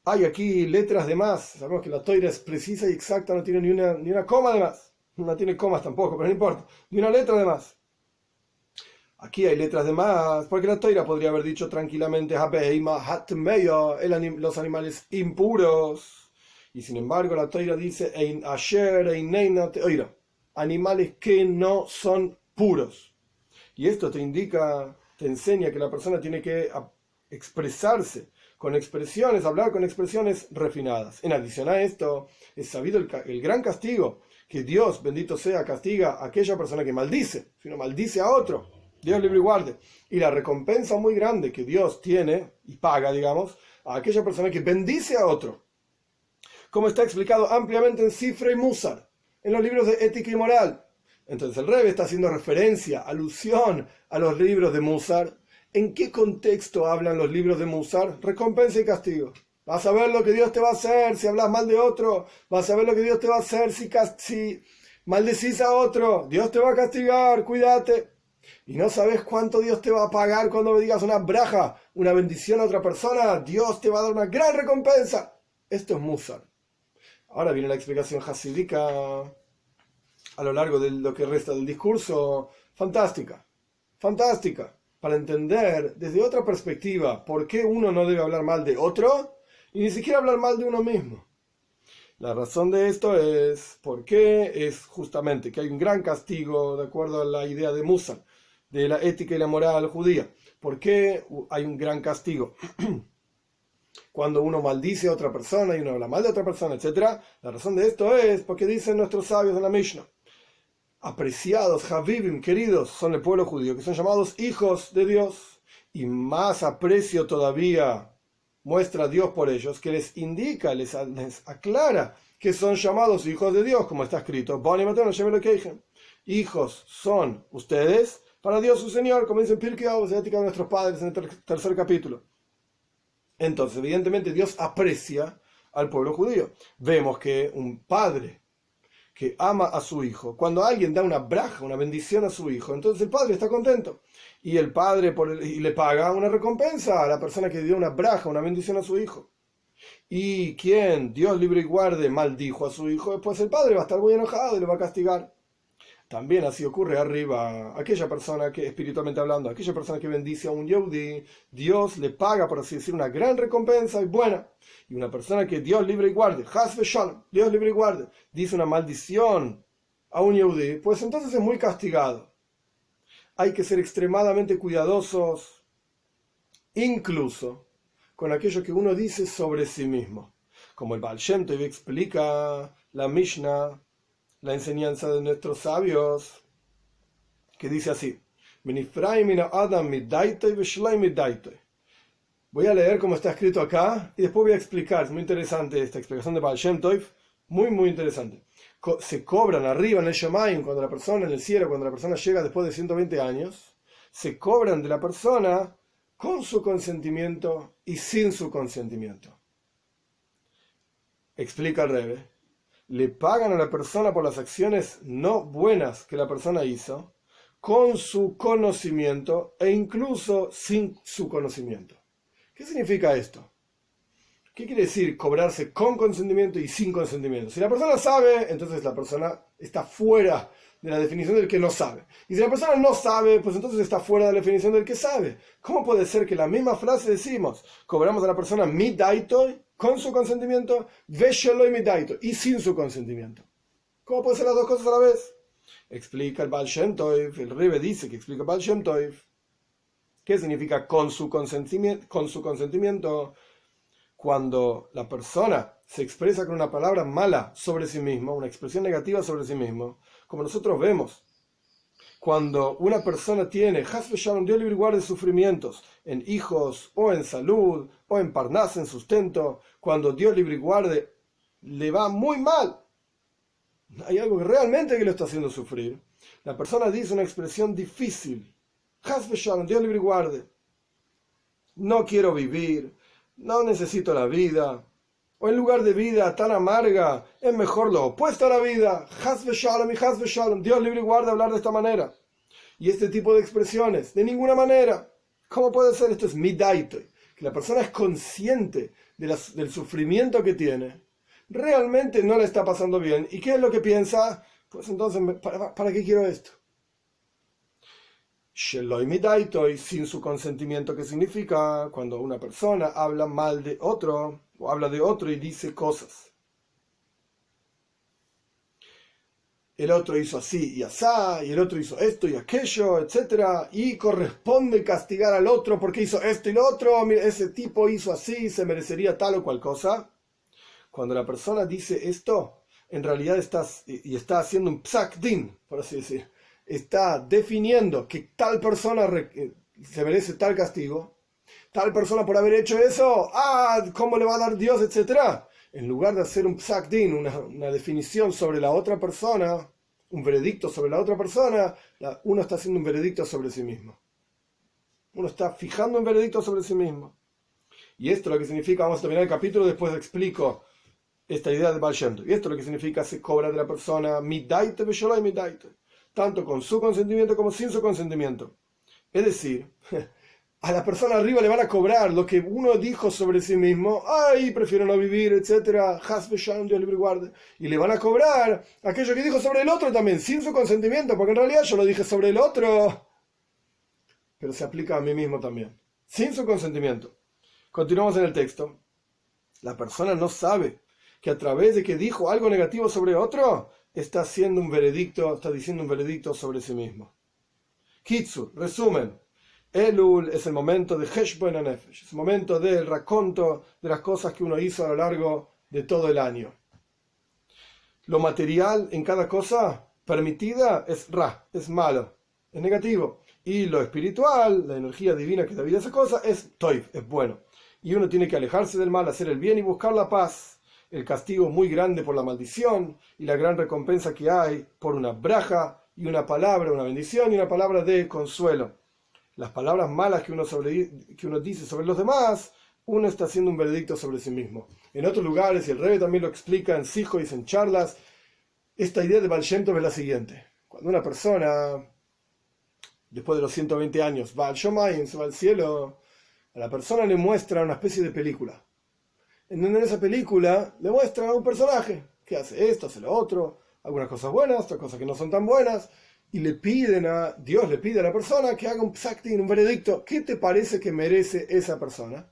Hay aquí letras de más, sabemos que la Toira es precisa y exacta, no tiene ni una coma de más, no tiene comas tampoco, pero no importa, ni una letra de más. Aquí hay letras de más, porque la Toira podría haber dicho tranquilamente, los animales impuros. Y sin embargo la Toira dice animales que no son puros. Y esto te indica te enseña que la persona tiene que expresarse con expresiones, hablar con expresiones refinadas. En adición a esto, es sabido el gran castigo que Dios, bendito sea, castiga a aquella persona que maldice, si uno maldice a otro, Dios libre y guarde. Y la recompensa muy grande que Dios tiene y paga, digamos, a aquella persona que bendice a otro. Como está explicado ampliamente en Sifrei Musar, en los libros de ética y moral. Entonces el Rebbe está haciendo referencia, alusión a los libros de Musar. ¿En qué contexto hablan los libros de Musar? Recompensa y castigo. Vas a ver lo que Dios te va a hacer si hablas mal de otro. Vas a ver lo que Dios te va a hacer si maldecís a otro. Dios te va a castigar, cuídate. Y no sabes cuánto Dios te va a pagar cuando me digas una braja, una bendición a otra persona. Dios te va a dar una gran recompensa. Esto es Musar. Ahora viene la explicación hasídica a lo largo de lo que resta del discurso. Fantástica. Fantástica. Para entender desde otra perspectiva por qué uno no debe hablar mal de otro y ni siquiera hablar mal de uno mismo. La razón de esto es porque es justamente que hay un gran castigo, de acuerdo a la idea de Musar, de la ética y la moral judía. ¿Por qué hay un gran castigo? Cuando uno maldice a otra persona y uno habla mal de otra persona, etc. La razón de esto es porque dicen nuestros sabios en la Mishnah: apreciados, Habibim, queridos, son el pueblo judío, que son llamados hijos de Dios, y más aprecio todavía muestra Dios por ellos, que les indica, les aclara que son llamados hijos de Dios, como está escrito: hijos son ustedes para Dios su Señor, como dice en Pirkei Avos, ética de nuestros padres, en el tercer capítulo. Entonces, evidentemente, Dios aprecia al pueblo judío. Vemos que un padre que ama a su hijo, cuando alguien da una braja, una bendición a su hijo, entonces el padre está contento. Y el padre y le paga una recompensa a la persona que dio una braja, una bendición a su hijo. Y quien, Dios libre y guarde, maldijo a su hijo, después el padre va a estar muy enojado y le va a castigar. También así ocurre arriba, aquella persona que, espiritualmente hablando, aquella persona que bendice a un Yehudi, Dios le paga, por así decir, una gran recompensa y buena. Y una persona que Dios libre y guarde, Has v'Shalom, Dios libre y guarde, dice una maldición a un Yehudi, pues entonces es muy castigado. Hay que ser extremadamente cuidadosos, incluso con aquello que uno dice sobre sí mismo. Como el Baal Shem Tov explica la Mishnah, la enseñanza de nuestros sabios, que dice así: voy a leer como está escrito acá y después voy a explicar. Es muy interesante esta explicación de Baal Shem Tov, muy interesante. Se cobran arriba en el Shamayim, cuando la persona, en el cielo, cuando la persona llega después de 120 años, se cobran de la persona con su consentimiento y sin su consentimiento. Explica el Rebbe: le pagan a la persona por las acciones no buenas que la persona hizo, con su conocimiento e incluso sin su conocimiento. ¿Qué significa esto? ¿Qué quiere decir cobrarse con consentimiento y sin consentimiento? Si la persona sabe, entonces la persona está fuera de la definición del que no sabe. Y si la persona no sabe, pues entonces está fuera de la definición del que sabe. ¿Cómo puede ser que la misma frase decimos, cobramos a la persona midaitoi, con su consentimiento, vesheloi midaitoi, y sin su consentimiento? ¿Cómo puede ser las dos cosas a la vez? Explica el Baal Shem Tov, el Rebbe dice que explica el Baal Shem Tov. ¿Qué significa con su consentimiento? Con su consentimiento, cuando la persona se expresa con una palabra mala sobre sí mismo, una expresión negativa sobre sí mismo, como nosotros vemos, cuando una persona tiene, Has v'Shalom, Dios libre y guarde, sufrimientos en hijos, o en salud, o en parnas, en sustento, cuando Dios libre y guarde le va muy mal, hay algo que realmente que lo está haciendo sufrir, la persona dice una expresión difícil: Has v'Shalom, Dios libre y guarde, no quiero vivir, no necesito la vida, o en lugar de vida tan amarga, es mejor lo opuesto a la vida, Has v'Shalom y Has v'Shalom, Dios libre y guarde hablar de esta manera. Y este tipo de expresiones, de ninguna manera. ¿Cómo puede ser? Esto es midaitoi, que la persona es consciente del sufrimiento que tiene, realmente no le está pasando bien. ¿Y qué es lo que piensa? Pues entonces, ¿para qué quiero esto? Sheloi midaitoi, sin su consentimiento, que significa cuando una persona habla mal de otro, o habla de otro y dice cosas el otro hizo así y asá, y el otro hizo esto y aquello, etc. Y corresponde castigar al otro porque hizo esto y lo otro, mira, ese tipo hizo así, se merecería tal o cual cosa. Cuando la persona dice esto, en realidad está haciendo un psak din, por así decir. Está definiendo que tal persona se merece tal castigo, tal persona por haber hecho eso, ¿cómo le va a dar Dios, etcétera? En lugar de hacer un psak din, una definición sobre la otra persona, un veredicto sobre la otra persona, uno está haciendo un veredicto sobre sí mismo. Uno está fijando un veredicto sobre sí mismo. Y esto lo que significa, vamos a terminar el capítulo, después explico esta idea de Baal Shem Tov. Y esto lo que significa, se cobra de la persona midaite vesholai midaite, tanto con su consentimiento como sin su consentimiento. Es decir, a la persona arriba le van a cobrar lo que uno dijo sobre sí mismo, prefiero no vivir, etcétera, Has v'shalom, Dios libre y guarde, y le van a cobrar aquello que dijo sobre el otro también, sin su consentimiento, porque en realidad yo lo dije sobre el otro, pero se aplica a mí mismo también, sin su consentimiento. Continuamos en el texto. La persona no sabe que a través de que dijo algo negativo sobre otro, está diciendo un veredicto sobre sí mismo. Kitsur, resumen. Elul es el momento de Heshbon HaNefesh, es el momento del raconto de las cosas que uno hizo a lo largo de todo el año. Lo material en cada cosa permitida es ra, es malo, es negativo. Y lo espiritual, la energía divina que da vida a esa cosa, es toiv, es bueno. Y uno tiene que alejarse del mal, hacer el bien y buscar la paz. El castigo muy grande por la maldición y la gran recompensa que hay por una braja y una palabra, una bendición y una palabra de consuelo. Las palabras malas que uno dice sobre los demás, uno está haciendo un veredicto sobre sí mismo. En otros lugares, y el Rebbe también lo explica en Sijos y en charlas, esta idea de Baal Shem Tov es la siguiente. Cuando una persona, después de los 120 años, va al Shomayim, se va al cielo, a la persona le muestra una especie de película. En esa película le muestra a un personaje que hace esto, hace lo otro, algunas cosas buenas, otras cosas que no son tan buenas, y Dios le pide a la persona que haga un psak din, un veredicto. ¿Qué te parece que merece esa persona?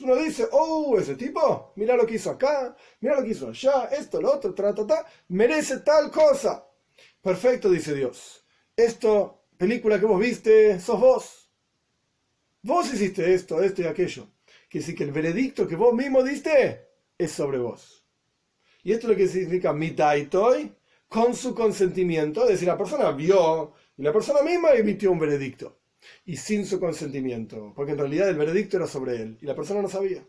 Uno dice, ese tipo, mira lo que hizo acá, mira lo que hizo allá, esto, lo otro, merece tal cosa. Perfecto, dice Dios. Esto, película que vos viste, sos vos. Vos hiciste esto y aquello. Quiere decir que el veredicto que vos mismo diste es sobre vos. Y esto es lo que significa mitaitoi, con su consentimiento, es decir, la persona vio y la persona misma emitió un veredicto. Y sin su consentimiento, porque en realidad el veredicto era sobre él y la persona no sabía.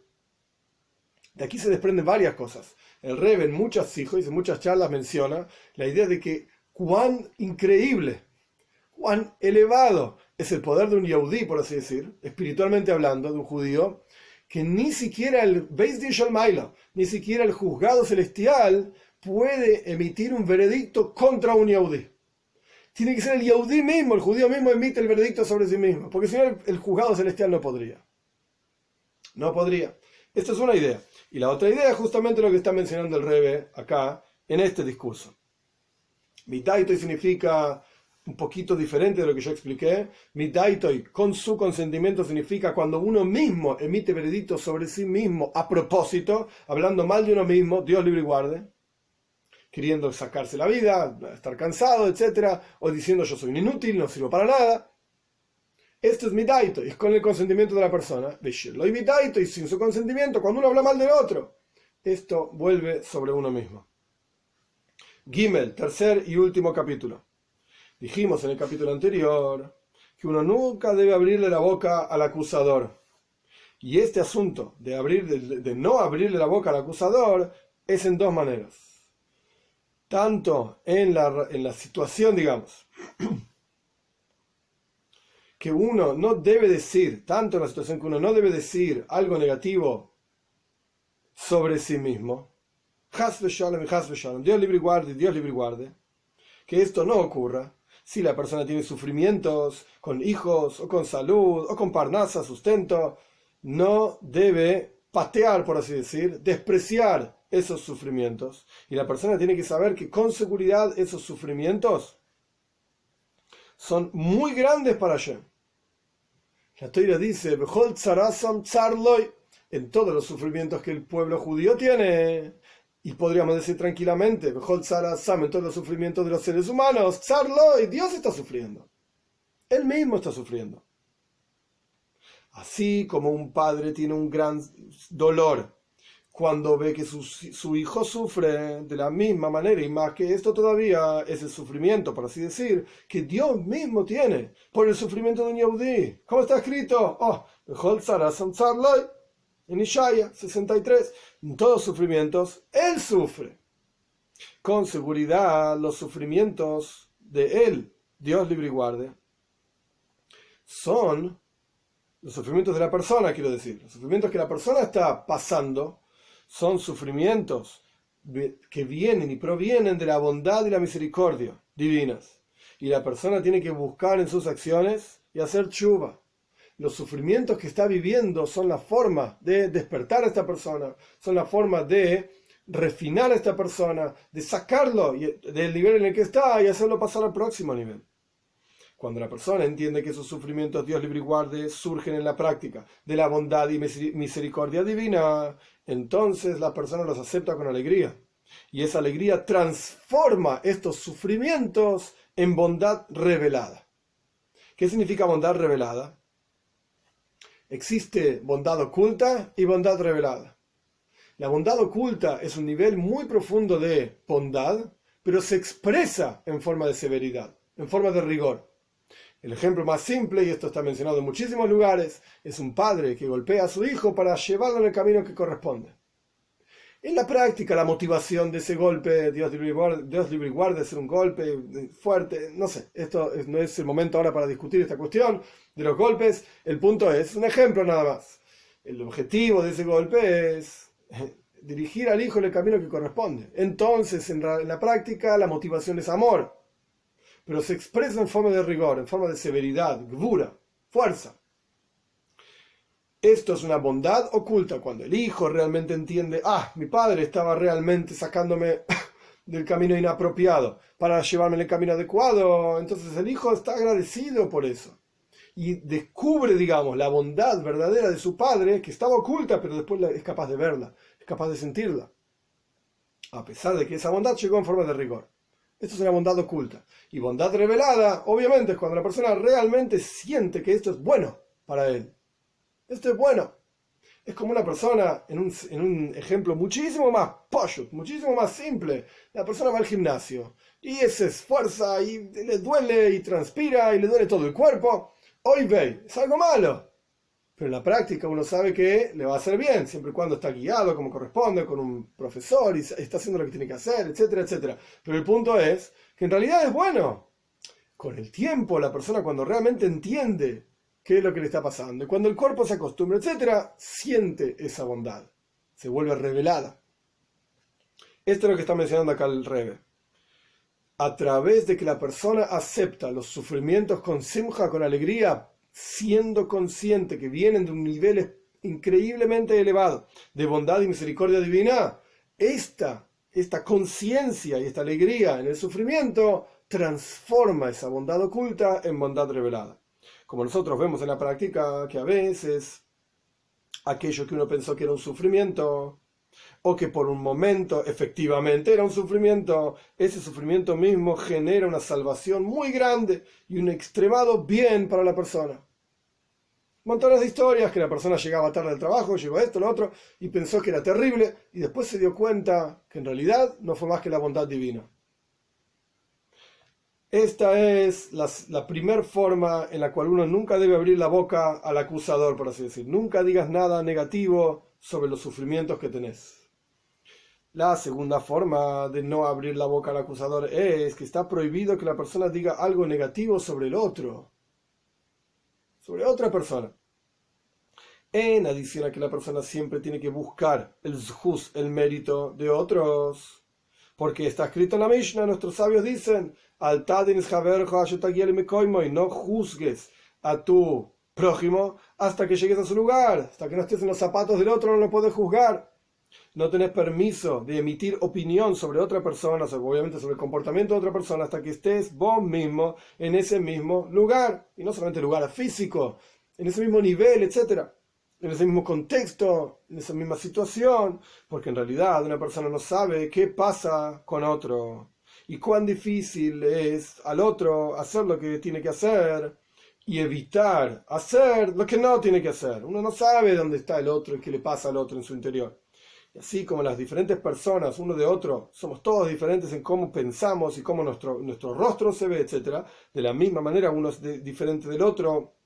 De aquí se desprenden varias cosas. El Rebbe en muchas hijos y en muchas charlas menciona la idea de que cuán increíble, cuán elevado es el poder de un Yehudí, por así decir, espiritualmente hablando, de un judío, que ni siquiera el Beis Din Shel Maila, ni siquiera el juzgado celestial puede emitir un veredicto contra un Yehudí. Tiene que ser el Yehudí mismo, el judío mismo emite el veredicto sobre sí mismo, porque si no el juzgado celestial no podría. No podría. Esta es una idea. Y la otra idea es justamente lo que está mencionando el Rebbe acá, en este discurso. Mitaitoi significa un poquito diferente de lo que yo expliqué. Mitaitoi, con su consentimiento, significa cuando uno mismo emite veredicto sobre sí mismo a propósito, hablando mal de uno mismo, Dios libre y guarde, queriendo sacarse la vida, estar cansado, etc., o diciendo yo soy un inútil, no sirvo para nada. Esto es mitaito, es con el consentimiento de la persona. Lo y mitaito, y sin su consentimiento, cuando uno habla mal del otro, esto vuelve sobre uno mismo. Gimel, tercer y último capítulo. Dijimos en el capítulo anterior que uno nunca debe abrirle la boca al acusador. Y este asunto de no abrirle la boca al acusador es en dos maneras. Tanto en la situación, digamos, que uno no debe decir, tanto en la situación que uno no debe decir algo negativo sobre sí mismo, Has v'shalom, Dios libre y guarde, que esto no ocurra si la persona tiene sufrimientos con hijos, o con salud, o con parnasa, sustento, no debe patear, por así decir, despreciar esos sufrimientos. Y la persona tiene que saber que con seguridad esos sufrimientos son muy grandes para Hashem. La Torá dice, en todos los sufrimientos que el pueblo judío tiene, Y podríamos decir tranquilamente, Bejol Tzara Sam, en todos los sufrimientos de los seres humanos, Tzarlo, y Dios está sufriendo. Él mismo está sufriendo. Así como un padre tiene un gran dolor cuando ve que su hijo sufre, de la misma manera, y más que esto todavía, es el sufrimiento, por así decir, que Dios mismo tiene por el sufrimiento de un Yehudí. ¿Cómo está escrito? Bejol Tzara Sam Tzarlo, en Ishaya 63. En todos sufrimientos, Él sufre. Con seguridad, los sufrimientos de Él, Dios libre y guarde, son los sufrimientos de la persona, quiero decir. Los sufrimientos que la persona está pasando son sufrimientos que vienen y provienen de la bondad y la misericordia divinas. Y la persona tiene que buscar en sus acciones y hacer tshuva. Los sufrimientos que está viviendo son la forma de despertar a esta persona, son la forma de refinar a esta persona, de sacarlo del nivel en el que está y hacerlo pasar al próximo nivel. Cuando la persona entiende que esos sufrimientos, Dios libre y guarde, surgen en la práctica de la bondad y misericordia divina, entonces la persona los acepta con alegría. Y esa alegría transforma estos sufrimientos en bondad revelada. ¿Qué significa bondad revelada? Existe bondad oculta y bondad revelada. La bondad oculta es un nivel muy profundo de bondad, pero se expresa en forma de severidad, en forma de rigor. El ejemplo más simple, y esto está mencionado en muchísimos lugares, es un padre que golpea a su hijo para llevarlo en el camino que corresponde. En la práctica, la motivación de ese golpe, Dios libre y guarde, ser un golpe fuerte, no sé, esto no es el momento ahora para discutir esta cuestión de los golpes. El punto es un ejemplo nada más. El objetivo de ese golpe es dirigir al hijo en el camino que corresponde. Entonces, en la práctica, la motivación es amor, pero se expresa en forma de rigor, en forma de severidad, gvura, fuerza. Esto es una bondad oculta, cuando el hijo realmente entiende, mi padre estaba realmente sacándome del camino inapropiado para llevarme en el camino adecuado. Entonces el hijo está agradecido por eso. Y descubre, digamos, la bondad verdadera de su padre, que estaba oculta, pero después es capaz de verla, es capaz de sentirla. A pesar de que esa bondad llegó en forma de rigor. Esto es una bondad oculta. Y bondad revelada, obviamente, es cuando la persona realmente siente que esto es bueno para él. Esto es bueno. Es como una persona, en un ejemplo muchísimo más poshut, muchísimo más simple. La persona va al gimnasio y se esfuerza y le duele y transpira y le duele todo el cuerpo. Hoy ve, es algo malo. Pero en la práctica uno sabe que le va a hacer bien, siempre y cuando está guiado como corresponde, con un profesor y está haciendo lo que tiene que hacer, etcétera, etcétera. Pero el punto es que en realidad es bueno. Con el tiempo, la persona cuando realmente entiende qué es lo que le está pasando, y cuando el cuerpo se acostumbra, etcétera, siente esa bondad, se vuelve revelada. Esto es lo que está mencionando acá el Rebbe. A través de que la persona acepta los sufrimientos con simja, con alegría, siendo consciente que vienen de un nivel increíblemente elevado de bondad y misericordia divina, esta conciencia y esta alegría en el sufrimiento transforma esa bondad oculta en bondad revelada. Como nosotros vemos en la práctica que a veces aquello que uno pensó que era un sufrimiento, o que por un momento efectivamente era un sufrimiento, ese sufrimiento mismo genera una salvación muy grande y un extremado bien para la persona. Montones de historias que la persona llegaba tarde al trabajo, llegó esto, lo otro, y pensó que era terrible, y después se dio cuenta que en realidad no fue más que la bondad divina. Esta es la primera forma en la cual uno nunca debe abrir la boca al acusador, por así decir. Nunca digas nada negativo sobre los sufrimientos que tenés. La segunda forma de no abrir la boca al acusador es que está prohibido que la persona diga algo negativo sobre el otro, sobre otra persona. En adición a que la persona siempre tiene que buscar el zhus, el mérito de otros. Porque está escrito en la Mishnah, nuestros sabios dicen, no juzgues a tu prójimo hasta que llegues a su lugar, hasta que no estés en los zapatos del otro no lo puedes juzgar. No tenés permiso de emitir opinión sobre otra persona, obviamente sobre el comportamiento de otra persona, hasta que estés vos mismo en ese mismo lugar, y no solamente lugar físico, en ese mismo nivel, etc. en ese mismo contexto, en esa misma situación, porque en realidad una persona no sabe qué pasa con otro y cuán difícil es al otro hacer lo que tiene que hacer y evitar hacer lo que no tiene que hacer. Uno no sabe dónde está el otro y qué le pasa al otro en su interior. Y así como las diferentes personas, uno de otro, somos todos diferentes en cómo pensamos y cómo nuestro rostro se ve, etc. De la misma manera, uno es diferente del otro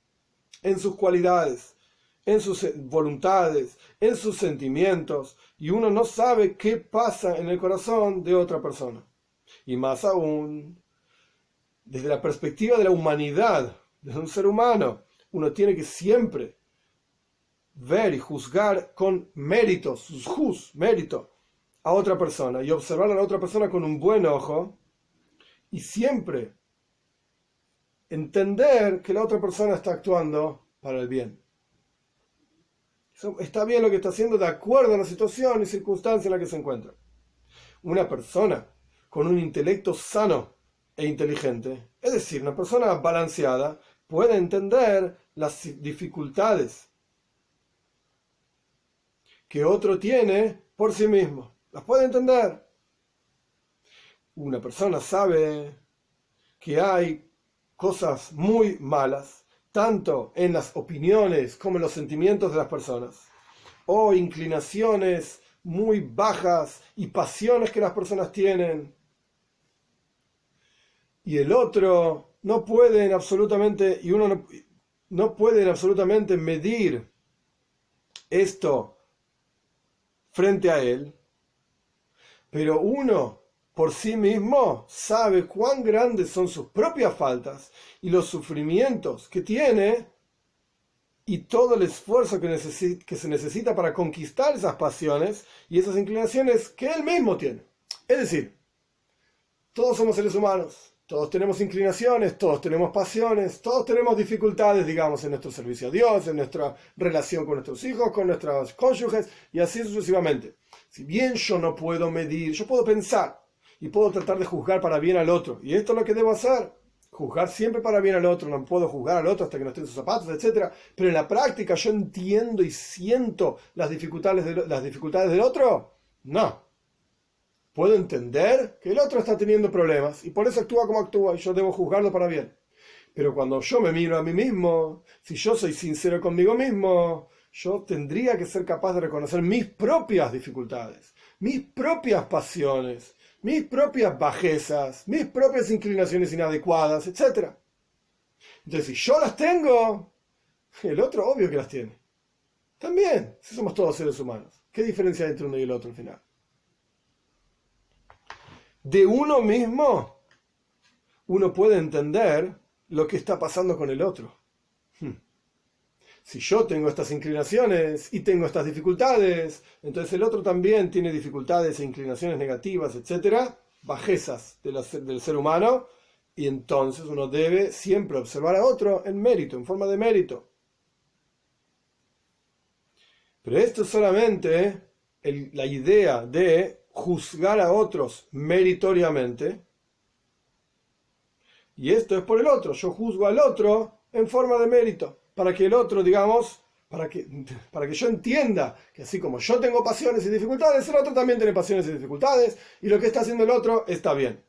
en sus cualidades, en sus voluntades, en sus sentimientos, y uno no sabe qué pasa en el corazón de otra persona. Y más aún, desde la perspectiva de la humanidad, desde un ser humano, uno tiene que siempre ver y juzgar con méritos, mérito, a otra persona y observar a la otra persona con un buen ojo y siempre entender que la otra persona está actuando para el bien. Está bien lo que está haciendo de acuerdo a la situación y circunstancia en la que se encuentra. Una persona con un intelecto sano e inteligente, es decir, una persona balanceada, puede entender las dificultades que otro tiene por sí mismo. Las puede entender. Una persona sabe que hay cosas muy malas, tanto en las opiniones como en los sentimientos de las personas, o inclinaciones muy bajas y pasiones que las personas tienen, y el otro no pueden absolutamente, y uno no pueden absolutamente medir esto frente a él, pero uno por sí mismo sabe cuán grandes son sus propias faltas y los sufrimientos que tiene y todo el esfuerzo que se necesita para conquistar esas pasiones y esas inclinaciones que él mismo tiene. Es decir, todos somos seres humanos, todos tenemos inclinaciones, todos tenemos pasiones, todos tenemos dificultades, digamos, en nuestro servicio a Dios, en nuestra relación con nuestros hijos, con nuestros cónyuges y así sucesivamente. Si bien yo no puedo medir, yo puedo pensar y puedo tratar de juzgar para bien al otro. Y esto es lo que debo hacer, juzgar siempre para bien al otro. No puedo juzgar al otro hasta que no esté en sus zapatos, etc. Pero en la práctica yo entiendo y siento las dificultades del otro. No. Puedo entender que el otro está teniendo problemas y por eso actúa como actúa y yo debo juzgarlo para bien. Pero cuando yo me miro a mí mismo, si yo soy sincero conmigo mismo, yo tendría que ser capaz de reconocer mis propias dificultades, mis propias pasiones, mis propias bajezas, mis propias inclinaciones inadecuadas, etc. Entonces, si yo las tengo, el otro obvio que las tiene. También, si somos todos seres humanos. ¿Qué diferencia hay entre uno y el otro al final? De uno mismo, uno puede entender lo que está pasando con el otro. Si yo tengo estas inclinaciones y tengo estas dificultades, entonces el otro también tiene dificultades e inclinaciones negativas, etcétera, bajezas del ser humano, y entonces uno debe siempre observar a otro en mérito, en forma de mérito. Pero esto es solamente la idea de juzgar a otros meritoriamente, y esto es por el otro. Yo juzgo al otro en forma de mérito, para que el otro, digamos, para que yo entienda que así como yo tengo pasiones y dificultades, el otro también tiene pasiones y dificultades, y lo que está haciendo el otro está bien.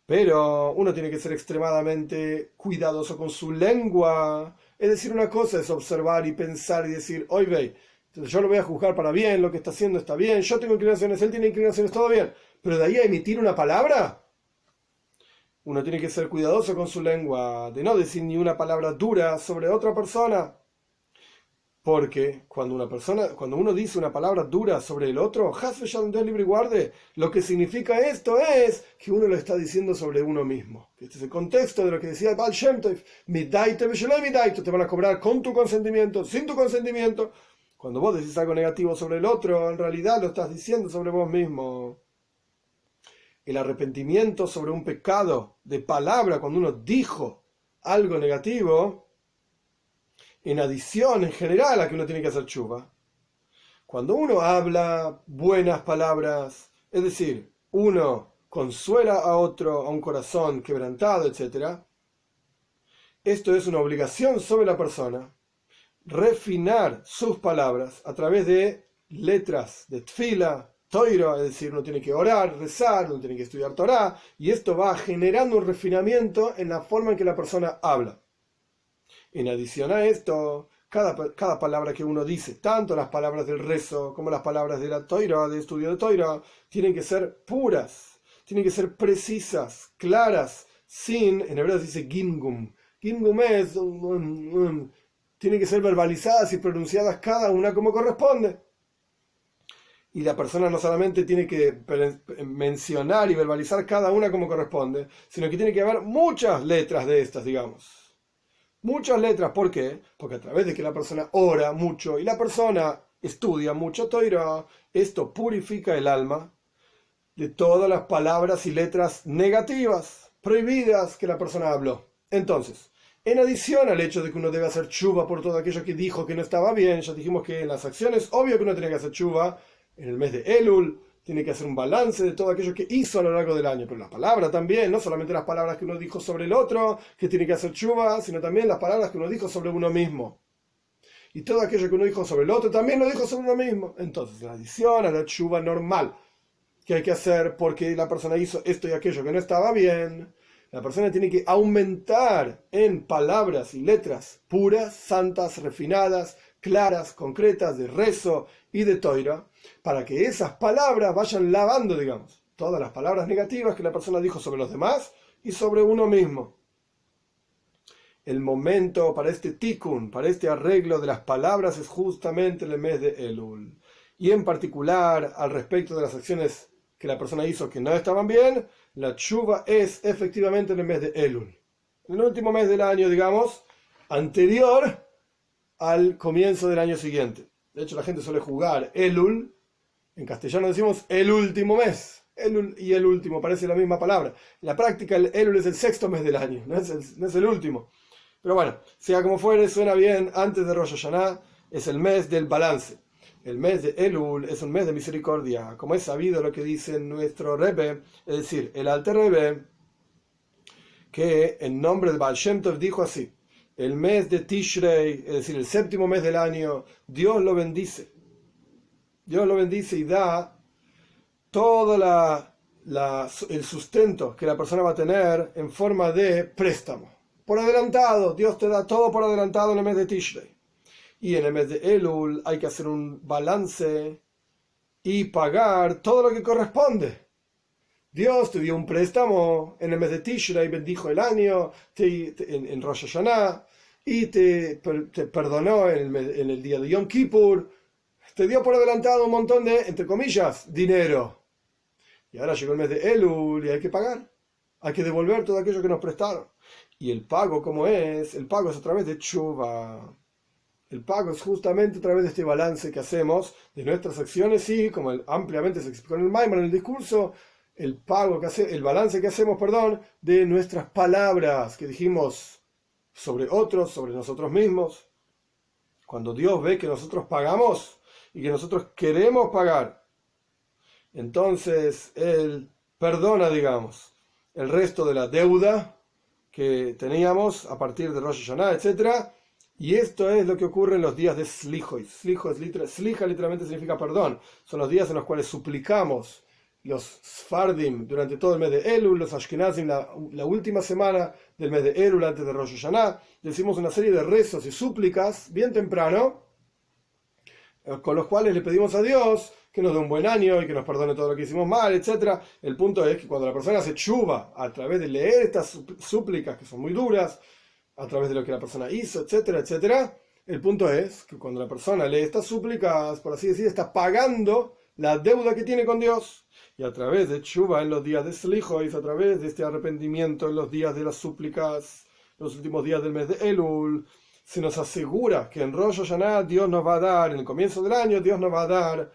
Pero uno tiene que ser extremadamente cuidadoso con su lengua. Es decir, una cosa es observar y pensar y decir, oye, entonces yo lo voy a juzgar para bien, lo que está haciendo está bien, yo tengo inclinaciones, él tiene inclinaciones, todo bien. Pero de ahí a emitir una palabra, uno tiene que ser cuidadoso con su lengua, de no decir ni una palabra dura sobre otra persona. Porque cuando uno dice una palabra dura sobre el otro, Hasbe Shalom, Dios libre y guarde, lo que significa esto es que uno lo está diciendo sobre uno mismo. Este es el contexto de lo que decía el Baal Shem Tov, midaito v'sheloi midaito, te van a cobrar con tu consentimiento, sin tu consentimiento. Cuando vos decís algo negativo sobre el otro, en realidad lo estás diciendo sobre vos mismo. El arrepentimiento sobre un pecado de palabra, cuando uno dijo algo negativo, en adición en general a que uno tiene que hacer tshuva, cuando uno habla buenas palabras, es decir, uno consuela a otro, a un corazón quebrantado, etc., esto es una obligación sobre la persona. refinar sus palabras a través de letras de tfila, toiro, es decir, uno tiene que orar, rezar, uno tiene que estudiar Torá, y esto va generando un refinamiento en la forma en que la persona habla. En adición a esto, cada palabra que uno dice, tanto las palabras del rezo como las palabras de la toira, de estudio de toira, tienen que ser puras, tienen que ser precisas, claras, en hebreo se dice gimgum. Gimgum es, tienen que ser verbalizadas y pronunciadas cada una como corresponde. Y la persona no solamente tiene que mencionar y verbalizar cada una como corresponde, sino que tiene que haber muchas letras de estas, digamos. Muchas letras, ¿por qué? Porque a través de que la persona ora mucho y la persona estudia mucho Torah, esto purifica el alma de todas las palabras y letras negativas, prohibidas que la persona habló. Entonces, en adición al hecho de que uno debe hacer chuva por todo aquello que dijo que no estaba bien, ya dijimos que en las acciones, obvio que uno tiene que hacer chuva. En el mes de Elul tiene que hacer un balance de todo aquello que hizo a lo largo del año, pero la palabra también, no solamente las palabras que uno dijo sobre el otro, que tiene que hacer chuva, sino también las palabras que uno dijo sobre uno mismo. Y todo aquello que uno dijo sobre el otro también lo dijo sobre uno mismo. Entonces, en adición a la chuva normal que hay que hacer porque la persona hizo esto y aquello que no estaba bien, la persona tiene que aumentar en palabras y letras puras, santas, refinadas, claras, concretas, de rezo y de toira, para que esas palabras vayan lavando, digamos, todas las palabras negativas que la persona dijo sobre los demás y sobre uno mismo. El momento para este tikkun, para este arreglo de las palabras, es justamente en el mes de Elul. Y en particular, al respecto de las acciones que la persona hizo que no estaban bien, la tshuva es efectivamente en el mes de Elul. En el último mes del año, digamos, anterior al comienzo del año siguiente. De hecho, la gente suele jugar Elul. En castellano decimos el último mes. Elul y el último, parece la misma palabra. En la práctica, el Elul es el sexto mes del año, no es el último. Pero bueno, sea como fuere, suena bien, antes de Rosh Hashanah es el mes del balance. El mes de Elul es un mes de misericordia, como es sabido lo que dice nuestro Rebbe, es decir, el Alter Rebbe, que en nombre de Baal Shem Tov dijo así: el mes de Tishrei, es decir, el séptimo mes del año, Dios lo bendice. Dios lo bendice y da todo el sustento que la persona va a tener en forma de préstamo. Por adelantado, Dios te da todo por adelantado en el mes de Tishrei. Y en el mes de Elul hay que hacer un balance y pagar todo lo que corresponde. Dios te dio un préstamo en el mes de Tishrei, bendijo el año, en Rosh Hashanah, y te perdonó en el día de Yom Kippur. Te dio por adelantado un montón de, entre comillas, dinero. Y ahora llegó el mes de Elul y hay que pagar. Hay que devolver todo aquello que nos prestaron. Y el pago, ¿cómo es? El pago es a través de tshuva. El pago es justamente a través de este balance que hacemos de nuestras acciones y, como ampliamente se explicó en el Maimon, en el discurso, el balance que hacemos, de nuestras palabras que dijimos sobre otros, sobre nosotros mismos. Cuando Dios ve que nosotros pagamos y que nosotros queremos pagar, entonces Él perdona, digamos, el resto de la deuda que teníamos a partir de Rosh Hashanah, etc. Y esto es lo que ocurre en los días de Slichos. Slicha literalmente significa perdón. Son los días en los cuales suplicamos, los Sfardim durante todo el mes de Elul, los Ashkenazim la última semana del mes de Elul antes de Rosh Hashanah. Decimos una serie de rezos y súplicas bien temprano, con los cuales le pedimos a Dios que nos dé un buen año y que nos perdone todo lo que hicimos mal, etc. El punto es que cuando la persona se chuva a través de leer estas súplicas que son muy duras, a través de lo que la persona hizo, etcétera, etcétera, el punto es que cuando la persona lee estas súplicas, por así decir, está pagando la deuda que tiene con Dios. Y a través de tshuva en los días de Slichos, a través de este arrepentimiento en los días de las súplicas, los últimos días del mes de Elul, se nos asegura que en Rosh Hashanah Dios nos va a dar, en el comienzo del año, Dios nos va a dar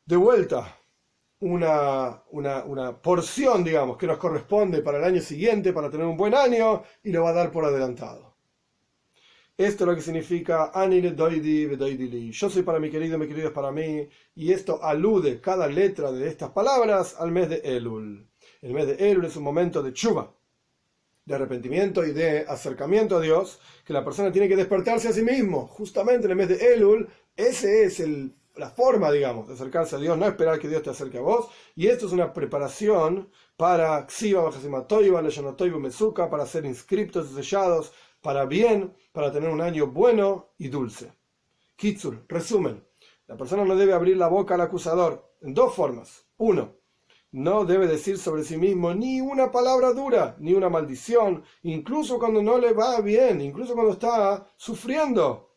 de vuelta una porción, digamos, que nos corresponde para el año siguiente, para tener un buen año, y lo va a dar por adelantado. Esto es lo que significa Ani le doidi ve doidi li. Yo soy para mi querido es para mí, y esto alude cada letra de estas palabras al mes de Elul. El mes de Elul es un momento de tshuva. de arrepentimiento y de acercamiento a Dios, que la persona tiene que despertarse a sí mismo. Justamente en el mes de Elul, ese es la forma, digamos, de acercarse a Dios, no esperar que Dios te acerque a vos. Y esto es una preparación para Ksiva, Bajasimatoiva, Leyonotoiva, Mezuka, para ser inscriptos y sellados para bien, para tener un año bueno y dulce. Kitsur, resumen. La persona no debe abrir la boca al acusador en dos formas. Uno, no debe decir sobre sí mismo ni una palabra dura, ni una maldición, incluso cuando no le va bien, incluso cuando está sufriendo.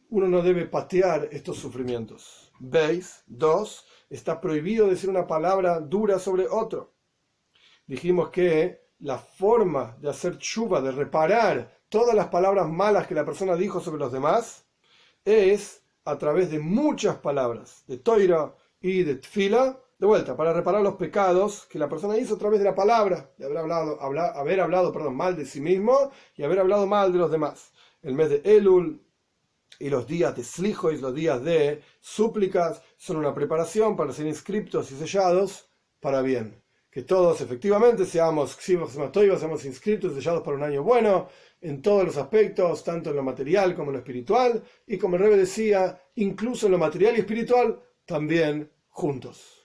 Uno no debe patear estos sufrimientos. ¿Veis? Dos, está prohibido decir una palabra dura sobre otro. Dijimos que la forma de hacer tshuva, de reparar todas las palabras malas que la persona dijo sobre los demás, es a través de muchas palabras, de Toira y de Tfila, de vuelta, para reparar los pecados que la persona hizo a través de la palabra, de haber hablado mal de sí mismo y haber hablado mal de los demás. El mes de Elul y los días de Slijois, los días de súplicas, son una preparación para ser inscriptos y sellados para bien. Que todos efectivamente seamos inscritos y sellados para un año bueno, en todos los aspectos, tanto en lo material como en lo espiritual, y como el Rebbe decía, incluso en lo material y espiritual, también juntos.